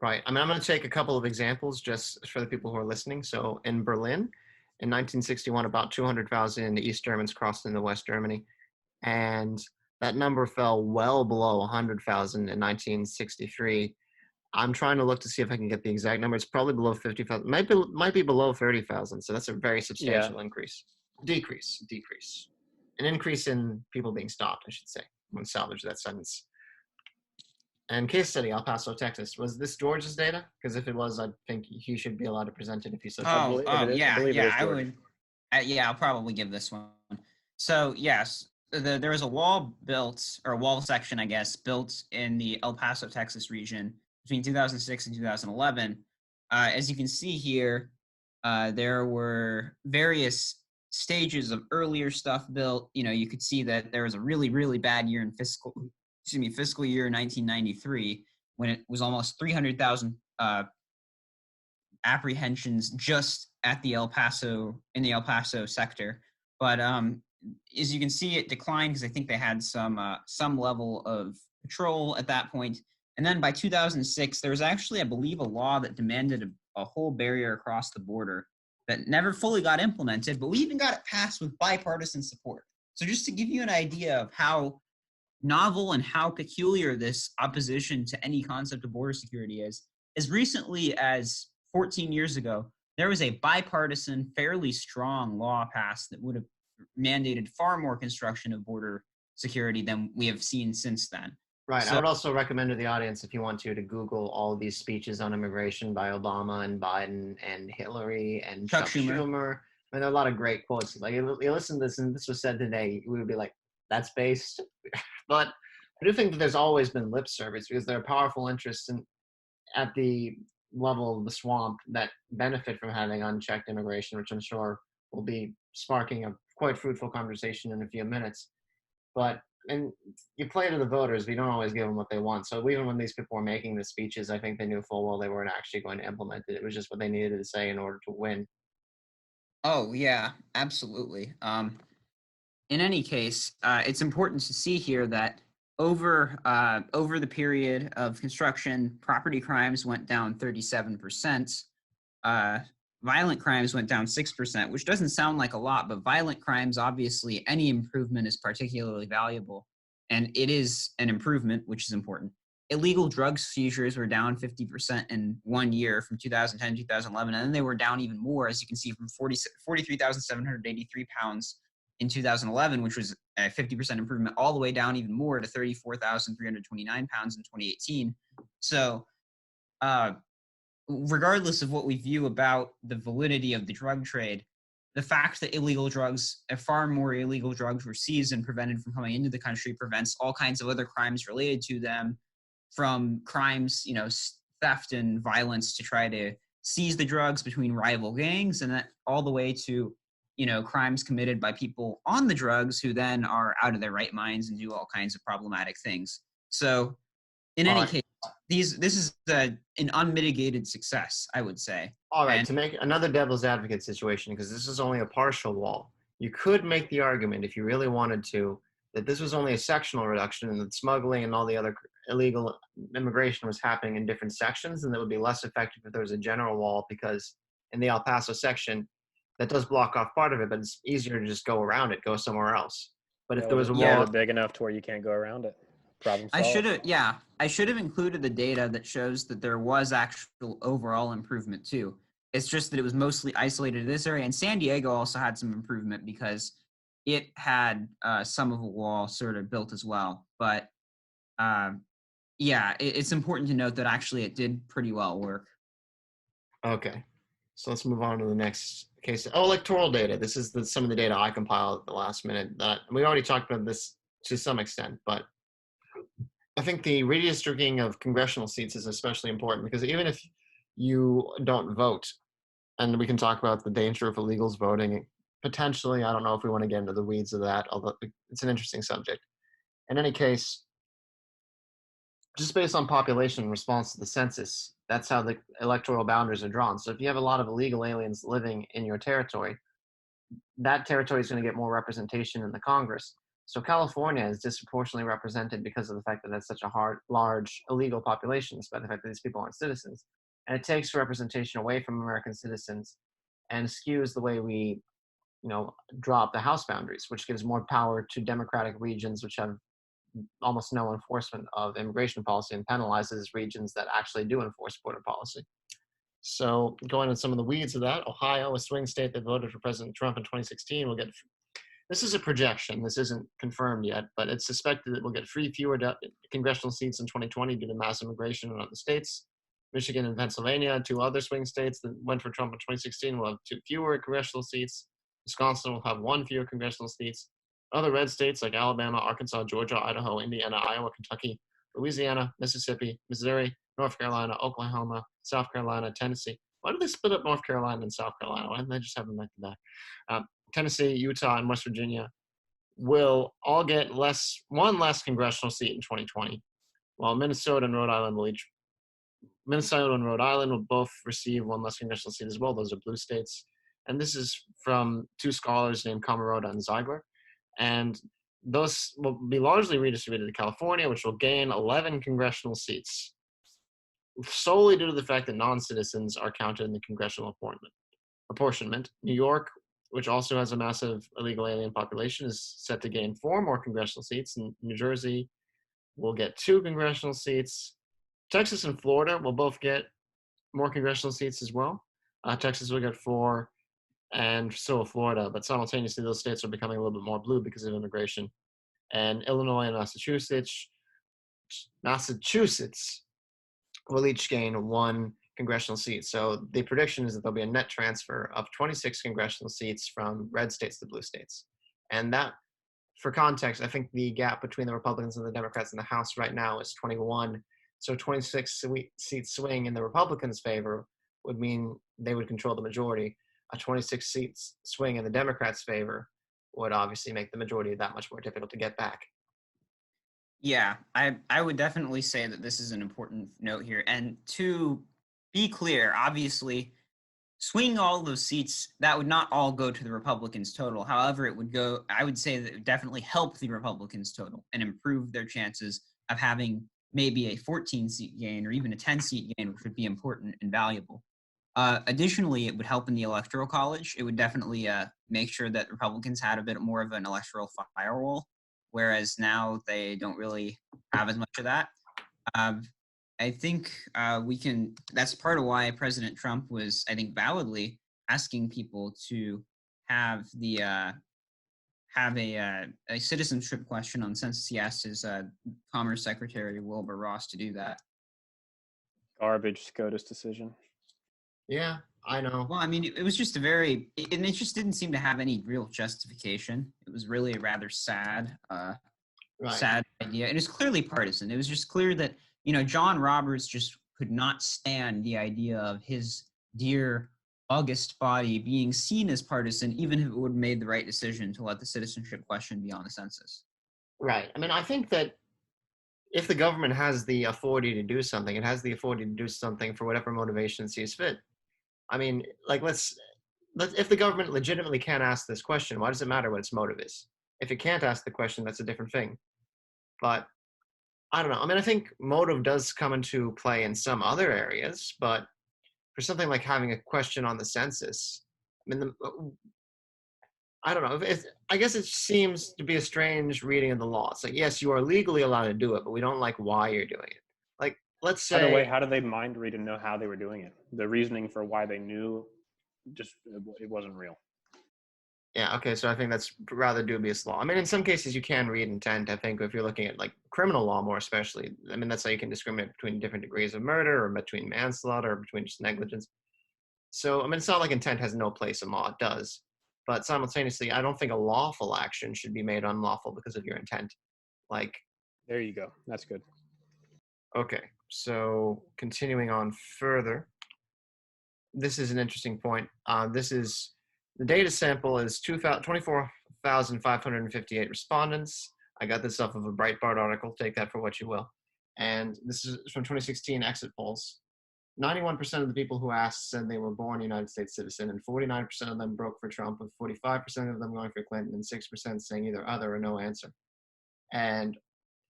Right. I mean, I'm going to take a couple of examples just for the people who are listening. So in Berlin, in 1961, about 200,000 East Germans crossed into West Germany, and that number fell well below 100,000 in 1963. I'm trying to look to see if I can get the exact number. It's probably below 50,000. Might be below 30,000. So that's a very substantial decrease. An increase in people being stopped, I should say. I'm going to salvage that sentence. And case study, El Paso, Texas. Was this George's data? Because if it was, I think he should be allowed to present it if he so. I would. I'll probably give this one. So yes, there was a wall built, or a wall section, I guess, built in the El Paso, Texas region between 2006 and 2011. As you can see here, there were various stages of earlier stuff built. You know, you could see that there was a really, really bad year in fiscal year 1993, when it was almost 300,000 apprehensions just at the El Paso sector. But as you can see, it declined because I think they had some level of patrol at that point. And then by 2006, there was actually, I believe, a law that demanded a whole barrier across the border that never fully got implemented, but we even got it passed with bipartisan support. So just to give you an idea of how novel and how peculiar this opposition to any concept of border security is, as recently as 14 years ago, there was a bipartisan, fairly strong law passed that would have mandated far more construction of border security than we have seen since then. Right. So, I would also recommend to the audience, if you want to Google all of these speeches on immigration by Obama and Biden and Hillary and Chuck Schumer. I mean, there are a lot of great quotes. Like, you listen to this, and this was said today, we would be like, that's based. But I do think that there's always been lip service because there are powerful interests at the level of the swamp that benefit from having unchecked immigration, which I'm sure will be sparking a quite fruitful conversation in a few minutes. But and you play to the voters, but you don't always give them what they want. So even when these people were making the speeches, I think they knew full well they weren't actually going to implement it. It was just what they needed to say in order to win. Oh yeah, absolutely. In any case, it's important to see here that over the period of construction, property crimes went down 37%. Uh, Violent crimes went down 6%, which doesn't sound like a lot, but violent crimes, obviously, any improvement is particularly valuable, and it is an improvement, which is important. Illegal drug seizures were down 50% in 1 year from 2010 to 2011, and then they were down even more, as you can see, from 43,783 pounds in 2011, which was a 50% improvement, all the way down even more to 34,329 pounds in 2018. So, regardless of what we view about the validity of the drug trade, the fact that far more illegal drugs were seized and prevented from coming into the country prevents all kinds of other crimes related to them, from crimes, theft and violence to try to seize the drugs between rival gangs, and that all the way to, crimes committed by people on the drugs who then are out of their right minds and do all kinds of problematic things. So in All any right. case, this is an unmitigated success, I would say. All right, And to make another devil's advocate situation, because this is only a partial wall, you could make the argument, if you really wanted to, that this was only a sectional reduction and that smuggling and all the other illegal immigration was happening in different sections, and that would be less effective if there was a general wall, because in the El Paso section, that does block off part of it, but it's easier to just go around it, go somewhere else. But if Yeah, there we'll was a just wall, build it big enough to where you can't go around it. Problem I should solved. have, yeah, I should have included the data that shows that there was actual overall improvement too. It's just that it was mostly isolated to this area, and San Diego also had some improvement because it had some of a wall sort of built as well. But yeah, it's important to note that actually it did pretty well work. okay. So let's move on to the next case. Oh, electoral data. This is some of the data I compiled at the last minute. We already talked about this to some extent, but I think the redistricting of congressional seats is especially important because even if you don't vote, and we can talk about the danger of illegals voting, potentially, I don't know if we want to get into the weeds of that, although it's an interesting subject. In any case, just based on population response to the census, that's how the electoral boundaries are drawn. So if you have a lot of illegal aliens living in your territory, that territory is going to get more representation in the Congress. So California is disproportionately represented because of the fact that it's such a large illegal population, despite the fact that these people aren't citizens. And it takes representation away from American citizens and skews the way we, draw up the House boundaries, which gives more power to Democratic regions, which have almost no enforcement of immigration policy and penalizes regions that actually do enforce border policy. So going into some of the weeds of that, Ohio, a swing state that voted for President Trump in 2016, will get, this is a projection, this isn't confirmed yet, but it's suspected that we'll get fewer congressional seats in 2020 due to mass immigration in other states. Michigan and Pennsylvania, two other swing states that went for Trump in 2016, will have fewer congressional seats. Wisconsin will have one fewer congressional seats. Other red states like Alabama, Arkansas, Georgia, Idaho, Indiana, Iowa, Kentucky, Louisiana, Mississippi, Missouri, North Carolina, Oklahoma, South Carolina, Tennessee. Why do they split up North Carolina and South Carolina? Why didn't they just have them back to back? Tennessee, Utah, and West Virginia will all get one less congressional seat in 2020, while Minnesota and Rhode Island will both receive one less congressional seat as well. Those are blue states. And this is from two scholars named Camarota and Ziegler. And those will be largely redistributed to California, which will gain 11 congressional seats, solely due to the fact that non-citizens are counted in the congressional apportionment. New York, which also has a massive illegal alien population, is set to gain 4 more congressional seats, and New Jersey will get 2 congressional seats. Texas and Florida will both get more congressional seats as well. Texas will get 4, and so will Florida, but simultaneously those states are becoming a little bit more blue because of immigration. And Illinois and Massachusetts will each gain 1 congressional seat. So the prediction is that there'll be a net transfer of 26 congressional seats from red states to blue states. And that, for context, I think the gap between the Republicans and the Democrats in the House right now is 21. So 26 seat swing in the Republicans' favor would mean they would control the majority. A 26 seats swing in the Democrats' favor would obviously make the majority that much more difficult to get back. Yeah, I would definitely say that this is an important note here. And to be clear, obviously, swinging all those seats, that would not all go to the Republicans total. However, it would go, I would say that it would definitely help the Republicans total and improve their chances of having maybe a 14-seat gain or even a 10-seat gain, which would be important and valuable. Additionally, it would help in the Electoral College. It would definitely make sure that Republicans had a bit more of an electoral firewall, whereas now they don't really have as much of that. I think that's part of why President Trump was, I think, validly asking people to have a citizenship question on census. He asked his Commerce Secretary, Wilbur Ross, to do that. Garbage SCOTUS decision. Yeah, I know. Well, I mean, it was just and it just didn't seem to have any real justification. It was really a rather sad idea. And it's clearly partisan. It was just clear that, John Roberts just could not stand the idea of his dear august body being seen as partisan, even if it would have made the right decision to let the citizenship question be on the census. Right. I mean, I think that if the government has the authority to do something, it has the authority to do something for whatever motivation it sees fit. I mean, like, if the government legitimately can't ask this question, why does it matter what its motive is? If it can't ask the question, that's a different thing. But I don't know. I mean, I think motive does come into play in some other areas, but for something like having a question on the census, I mean, I don't know. I guess it seems to be a strange reading of the law. It's like, yes, you are legally allowed to do it, but we don't like why you're doing it. Like, let's say. By the way, how did they mind read and know how they were doing it? The reasoning for why they knew, it wasn't real. Yeah, okay, so I think that's rather dubious law. I mean, in some cases you can read intent. I think if you're looking at like criminal law more especially, I mean, that's how you can discriminate between different degrees of murder or between manslaughter or between just negligence. So, I mean, it's not like intent has no place in law. It does. But simultaneously, I don't think a lawful action should be made unlawful because of your intent. Like, there you go. That's good. Okay, so continuing on further, this is an interesting point. The data sample is 24,558 respondents. I got this off of a Breitbart article. Take that for what you will. And this is from 2016 exit polls. 91% of the people who asked said they were born a United States citizen, and 49% of them broke for Trump, with 45% of them going for Clinton, and 6% saying either other or no answer. And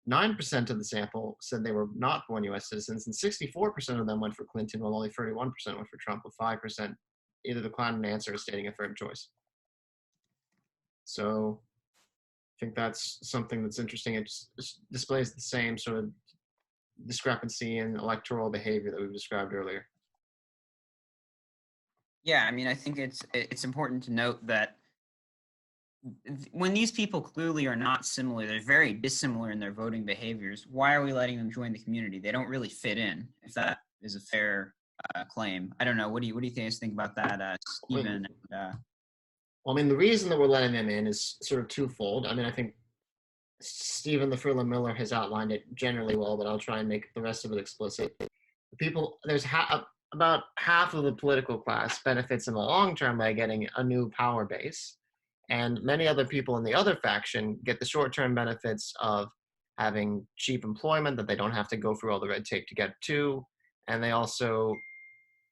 9% of the sample said they were not born U.S. citizens, and 64% of them went for Clinton, while only 31% went for Trump, with 5% either declined an answer or stating a third choice. So I think that's something that's interesting. It just displays the same sort of discrepancy in electoral behavior that we've described earlier. Yeah, I mean, I think it's important to note that when these people clearly are not similar, they're very dissimilar in their voting behaviors. Why are we letting them join the community? They don't really fit in, if that is a fair claim. I don't know. What do you guys think about that, Stephen? Well, I mean, the reason that we're letting them in is sort of twofold. I mean, I think Stephen LaFrilla Miller has outlined it generally well, but I'll try and make the rest of it explicit. There's about half of the political class benefits in the long term by getting a new power base. And many other people in the other faction get the short-term benefits of having cheap employment that they don't have to go through all the red tape to get to. And they also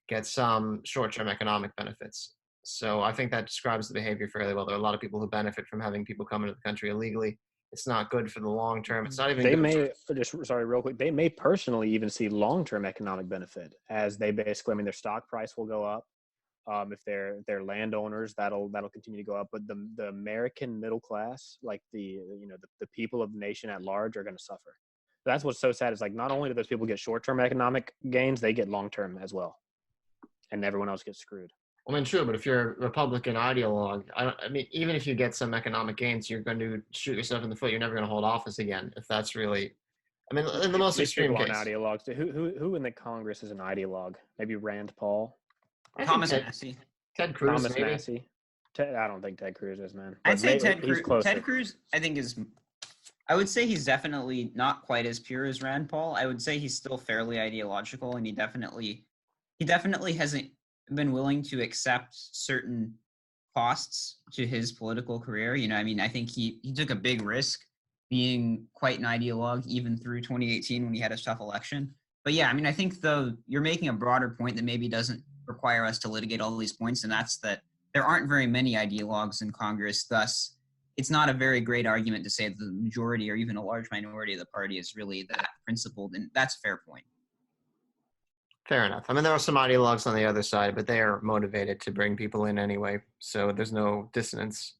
get some short-term economic benefits. So I think that describes the behavior fairly well. There are a lot of people who benefit from having people come into the country illegally. It's not good for the long term. It's not even real quick, they may personally even see long-term economic benefit, as they basically, I mean, their stock price will go up. If they're landowners, that'll continue to go up. But the American middle class, like the people of the nation at large, are going to suffer. That's what's so sad. Is like, not only do those people get short-term economic gains, they get long-term as well, and everyone else gets screwed. I mean, true, but if you're a Republican ideologue, I mean, even if you get some economic gains, you're going to shoot yourself in the foot. You're never going to hold office again. If that's really, I mean, in the most extreme case. Ideologues. Who in the Congress is an ideologue? Maybe Rand Paul. Thomas Massey. Ted Cruz, Thomas maybe. Massey. I don't think Ted Cruz is, man. I'd say Ted Cruz. Ted Cruz, I think, is I would say he's definitely not quite as pure as Rand Paul. I would say he's still fairly ideological, and he definitely hasn't been willing to accept certain costs to his political career. I mean, I think he took a big risk being quite an ideologue even through 2018 when he had a tough election. But yeah, I mean, I think though you're making a broader point that maybe doesn't require us to litigate all these points, and that's that there aren't very many ideologues in Congress. Thus, it's not a very great argument to say that the majority or even a large minority of the party is really that principled, and that's a fair point. Fair enough. I mean, there are some ideologues on the other side, but they are motivated to bring people in anyway, so there's no dissonance.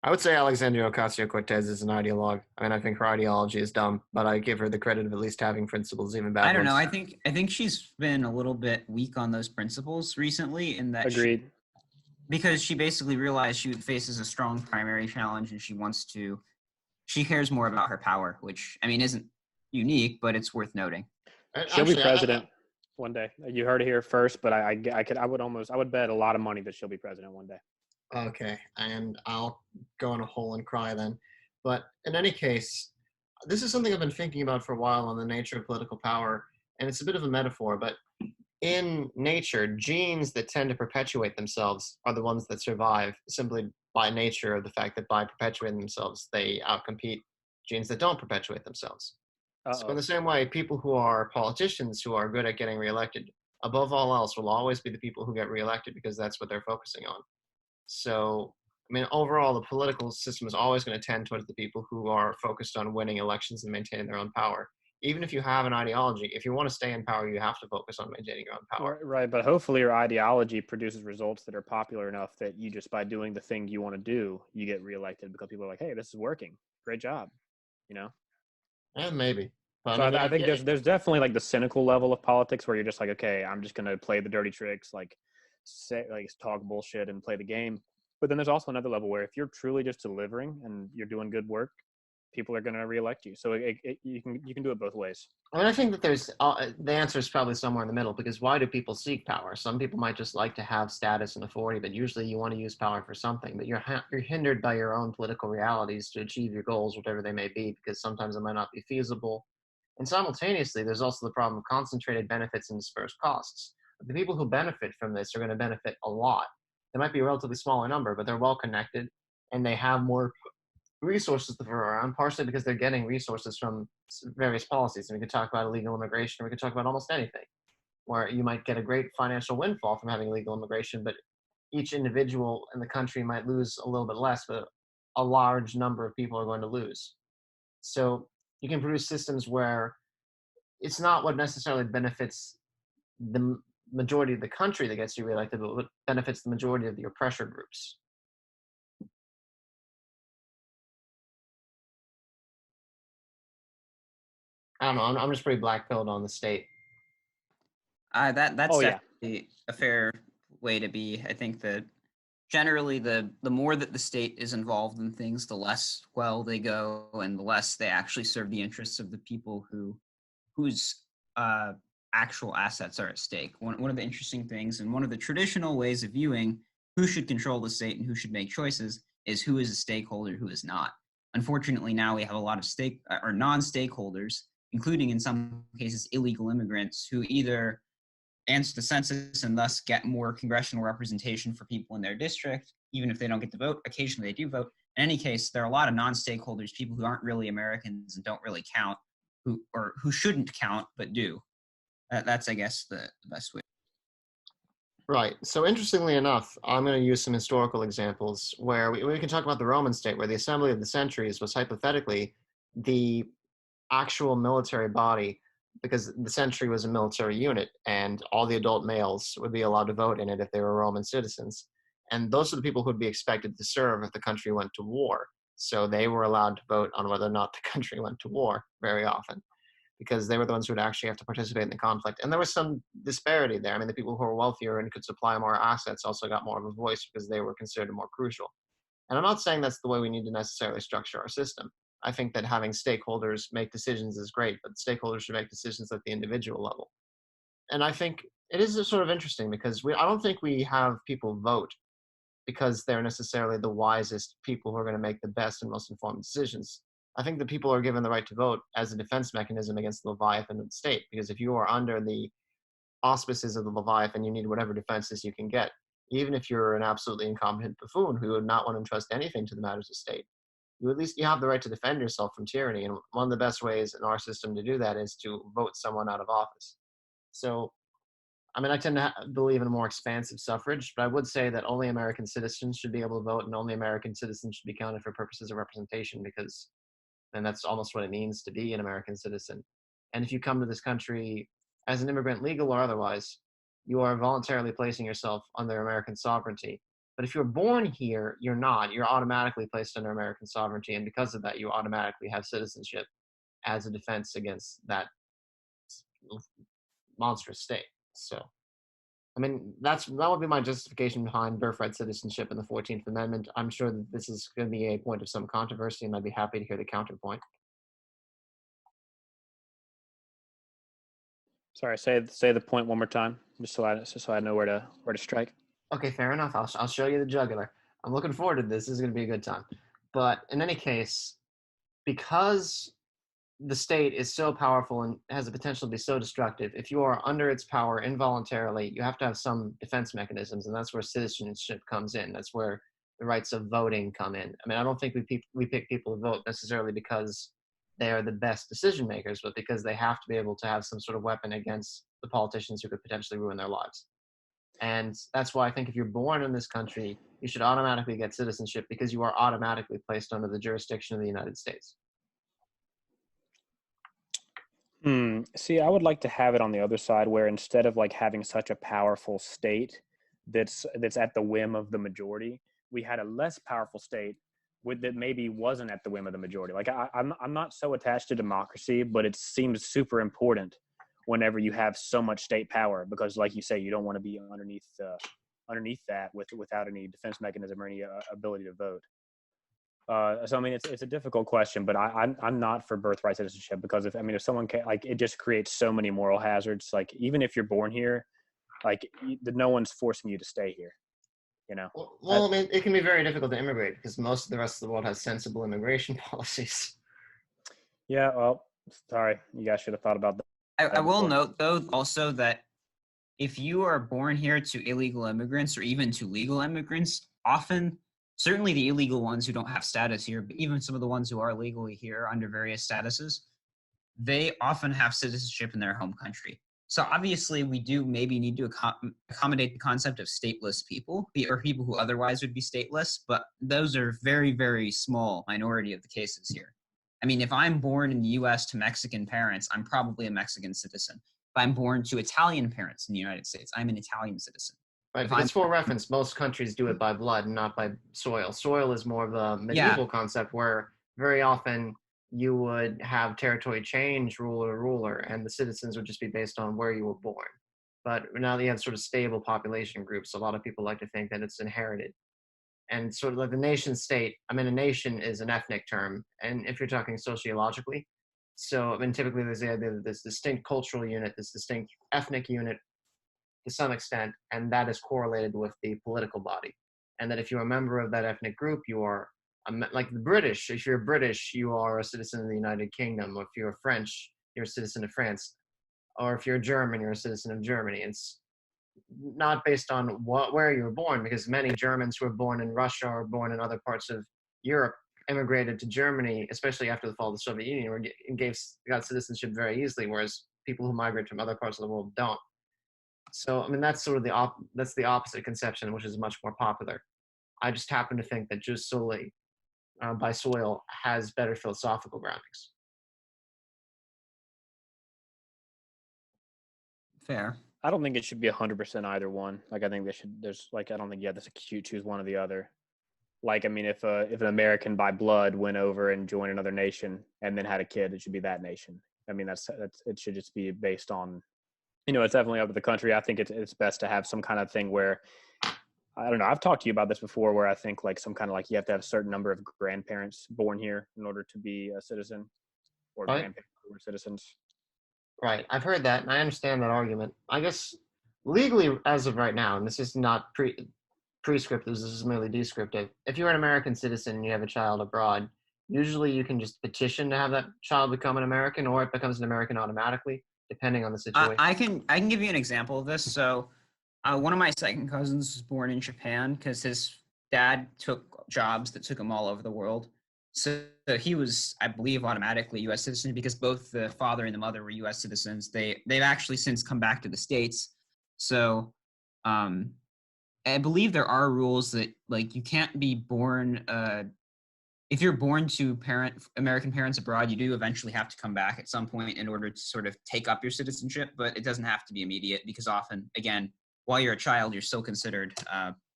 I would say Alexandria Ocasio-Cortez is an ideologue. I mean, I think her ideology is dumb, but I give her the credit of at least having principles, even bad I don't ones. know. I think she's been a little bit weak on those principles recently, in that Agreed. because she basically realized she faces a strong primary challenge, and she cares more about her power, which I mean isn't unique, but it's worth noting. She'll be Actually, president one day. You heard it here first, but I would bet a lot of money that she'll be president one day. okay, and I'll go in a hole and cry then. But in any case, this is something I've been thinking about for a while on the nature of political power, and it's a bit of a metaphor, but in nature, genes that tend to perpetuate themselves are the ones that survive simply by nature of the fact that by perpetuating themselves, they outcompete genes that don't perpetuate themselves. So in Uh-oh. the same way, people who are politicians who are good at getting reelected, above all else, will always be the people who get reelected because that's what they're focusing on. So, I mean, overall, the political system is always going to tend towards the people who are focused on winning elections and maintaining their own power. Even if you have an ideology, if you want to stay in power, you have to focus on maintaining your own power. Right, but hopefully your ideology produces results that are popular enough that you just by doing the thing you want to do, you get reelected because people are like, "Hey, this is working. Great job." You know? And maybe. But So I mean, I think yeah, there's definitely like the cynical level of politics where you're just like, okay, I'm just gonna play the dirty tricks, like say like talk bullshit and play the game. But then there's also another level where if you're truly just delivering and you're doing good work, people are gonna reelect you. So you can do it both ways. I mean, I think that there's the answer is probably somewhere in the middle because why do people seek power? Some people might just like to have status and authority, but usually you want to use power for something. But you're hindered by your own political realities to achieve your goals, whatever they may be, because sometimes it might not be feasible. And simultaneously, there's also the problem of concentrated benefits and dispersed costs. The people who benefit from this are going to benefit a lot. They might be a relatively smaller number, but they're well connected and they have more resources to throw around, partially because they're getting resources from various policies. And we could talk about illegal immigration, or we could talk about almost anything, where you might get a great financial windfall from having illegal immigration, but each individual in the country might lose a little bit less, but a large number of people are going to lose. So you can produce systems where it's not what necessarily benefits the majority of the country that gets you reelected, but what benefits the majority of your pressure groups. I don't know. I'm just pretty black pilled on the state. That's Oh yeah, definitely a fair way to be. I think that generally the more that the state is involved in things, the less well they go, and the less they actually serve the interests of the people whose actual assets are at stake. One of the interesting things, and one of the traditional ways of viewing who should control the state and who should make choices, is who is a stakeholder, who is not. Unfortunately, now we have a lot of stake or non-stakeholders, including in some cases illegal immigrants, who either answer the census and thus get more congressional representation for people in their district, even if they don't get to vote. Occasionally they do vote. In any case, there are a lot of non-stakeholders, people who aren't really Americans and don't really count, who shouldn't count but do. That's, I guess, the best way. Right. So interestingly enough, I'm going to use some historical examples where we can talk about the Roman state, where the Assembly of the Centuries was hypothetically the actual military body, because the century was a military unit, and all the adult males would be allowed to vote in it if they were Roman citizens. And those are the people who would be expected to serve if the country went to war. So they were allowed to vote on whether or not the country went to war very often, because they were the ones who would actually have to participate in the conflict. And there was some disparity there. I mean, the people who were wealthier and could supply more assets also got more of a voice because they were considered more crucial. And I'm not saying that's the way we need to necessarily structure our system. I think that having stakeholders make decisions is great, but stakeholders should make decisions at the individual level. And I think it is sort of interesting because I don't think we have people vote because they're necessarily the wisest people who are going to make the best and most informed decisions. I think that people are given the right to vote as a defense mechanism against the Leviathan of the state, because if you are under the auspices of the Leviathan, you need whatever defenses you can get, even if you're an absolutely incompetent buffoon who would not want to entrust anything to the matters of state. You have the right to defend yourself from tyranny, and one of the best ways in our system to do that is to vote someone out of office. So, I mean, I tend to believe in a more expansive suffrage, but I would say that only American citizens should be able to vote, and only American citizens should be counted for purposes of representation, because then that's almost what it means to be an American citizen. And if you come to this country as an immigrant, legal or otherwise, you are voluntarily placing yourself under American sovereignty. But if you're born here, you're not. You're automatically placed under American sovereignty, and because of that, you automatically have citizenship as a defense against that monstrous state. So, I mean, that would be my justification behind birthright citizenship in the 14th Amendment. I'm sure that this is going to be a point of some controversy, and I'd be happy to hear the counterpoint. Sorry, say the point one more time, just so I know where to strike. Okay, fair enough. I'll show you the jugular. I'm looking forward to this. This is going to be a good time. But in any case, because the state is so powerful and has the potential to be so destructive, if you are under its power involuntarily, you have to have some defense mechanisms, and that's where citizenship comes in. That's where the rights of voting come in. I mean, I don't think we pick people to vote necessarily because they are the best decision makers, but because they have to be able to have some sort of weapon against the politicians who could potentially ruin their lives. And that's why I think if you're born in this country, you should automatically get citizenship, because you are automatically placed under the jurisdiction of the United States. See, I would like to have it on the other side, where instead of like having such a powerful state that's at the whim of the majority, we had a less powerful state that maybe wasn't at the whim of the majority. Like I'm not so attached to democracy, but it seems super important whenever you have so much state power, because like you say, you don't want to be underneath that without any defense mechanism or any ability to vote. So I mean, it's a difficult question, but I'm not for birthright citizenship, because if someone can, like, it just creates so many moral hazards. Like, even if you're born here, like, no one's forcing you to stay here, you know? Well, I mean, it can be very difficult to immigrate because most of the rest of the world has sensible immigration policies. Yeah, well, sorry, you guys should have thought about that. I will note, though, also that if you are born here to illegal immigrants or even to legal immigrants, often, certainly the illegal ones who don't have status here, but even some of the ones who are legally here under various statuses, they often have citizenship in their home country. So obviously we do maybe need to accommodate the concept of stateless people, or people who otherwise would be stateless, but those are very, very small minority of the cases here. I mean, if I'm born in the US to Mexican parents, I'm probably a Mexican citizen. If I'm born to Italian parents in the United States, I'm an Italian citizen. Right, because for reference, most countries do it by blood and not by soil. Soil is more of a medieval concept where very often you would have territory change ruler to ruler, and the citizens would just be based on where you were born. But now that you have sort of stable population groups, a lot of people like to think that it's inherited. And sort of like the nation state, I mean, a nation is an ethnic term, and if you're talking sociologically, so I mean, typically there's the idea that this distinct cultural unit, this distinct ethnic unit, to some extent, and that is correlated with the political body. And that if you're a member of that ethnic group, you are, like the British, if you're British, you are a citizen of the United Kingdom, or if you're French, you're a citizen of France, or if you're German, you're a citizen of Germany. It's not based on where you were born, because many Germans who were born in Russia or born in other parts of Europe immigrated to Germany, especially after the fall of the Soviet Union, got citizenship very easily, whereas people who migrate from other parts of the world don't. So, I mean, that's sort of the opposite conception, which is much more popular. I just happen to think that jus soli by soil has better philosophical groundings. Fair. I don't think it should be 100% either one. Like, I think I don't think you have to choose one or the other. Like, I mean, if an American by blood went over and joined another nation and then had a kid, it should be that nation. I mean, it should just be based on, it's definitely up to the country. I think it's best to have some kind of thing where, I don't know, I've talked to you about this before, where I think like some kind of like you have to have a certain number of grandparents born here in order to be a citizen, or right. Grandparents who are citizens. Right. I've heard that, and I understand that argument. I guess legally, as of right now, and this is not prescriptive, this is merely descriptive. If you're an American citizen and you have a child abroad, Usually you can just petition to have that child become an American, or it becomes an American automatically, depending on the situation. I can give you an example of this. So, one of my second cousins was born in Japan because his dad took jobs that took him all over the world. So he was, I believe, automatically a U.S. citizen because both the father and the mother were U.S. citizens. They've actually since come back to the States. So, um, I believe there are rules that like you can't be born. If you're born to American parents abroad, you do eventually have to come back at some point in order to sort of take up your citizenship, but it doesn't have to be immediate because often, again, while you're a child, you're still considered,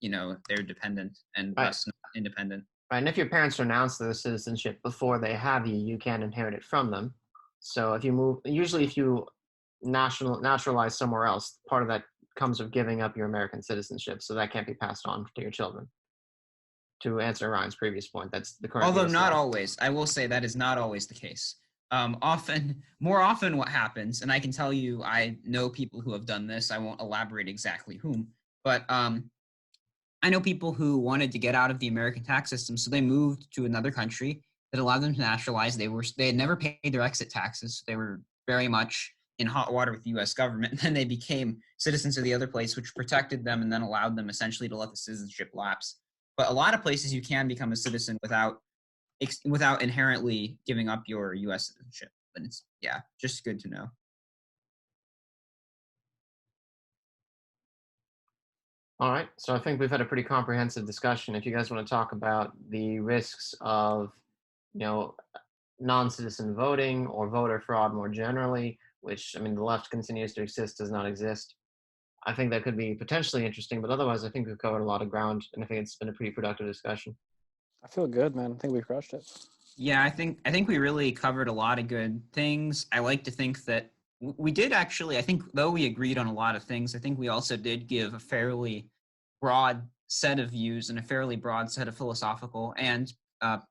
they're dependent and Right. thus not independent. Right, and if your parents renounce their citizenship before they have you, you can't inherit it from them. So if you move, usually if you naturalize somewhere else, part of that comes with giving up your American citizenship, so that can't be passed on to your children. To answer Ryan's previous point, that's the current Although US not law. always, I will say that is not always the case. More often what happens, and I can tell you, I know people who have done this. I won't elaborate exactly whom, but I know people who wanted to get out of the American tax system, so they moved to another country that allowed them to naturalize. They had never paid their exit taxes. So they were very much in hot water with the U.S. government. And then they became citizens of the other place, which protected them and then allowed them essentially to let the citizenship lapse. But a lot of places you can become a citizen without inherently giving up your U.S. citizenship. But it's just good to know. All right, so I think we've had a pretty comprehensive discussion. If you guys want to talk about the risks of, non-citizen voting or voter fraud more generally, which, I mean, the left continues to exist, does not exist, I think that could be potentially interesting, but otherwise I think we've covered a lot of ground, and I think it's been a pretty productive discussion. I feel good, man. I think we crushed it. Yeah, I think we really covered a lot of good things. I like to think that we did actually. I think though we agreed on a lot of things, I think we also did give a fairly broad set of views and a fairly broad set of philosophical and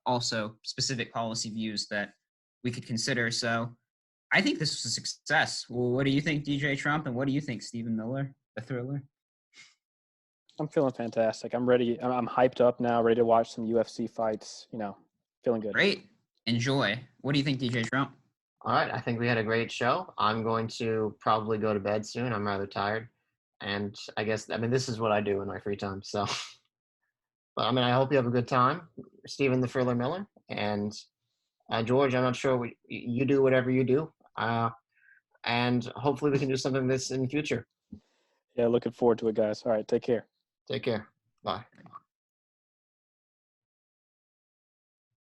also specific policy views that we could consider. So I think this was a success. Well, what do you think, DJ Trump, and what do you think, Stephen Miller, the Thriller? I'm feeling fantastic. I'm ready. I'm hyped up now, ready to watch some UFC fights. Feeling good. Great. Enjoy. What do you think, DJ Trump? All right, I think we had a great show. I'm going to probably go to bed soon. I'm rather tired. And I guess, I mean, this is what I do in my free time. So, but I mean, I hope you have a good time, Stephen the Thriller Miller. And George, I'm not sure what you do, whatever you do. And hopefully we can do something this in the future. Yeah, looking forward to it, guys. All right, take care. Take care. Bye.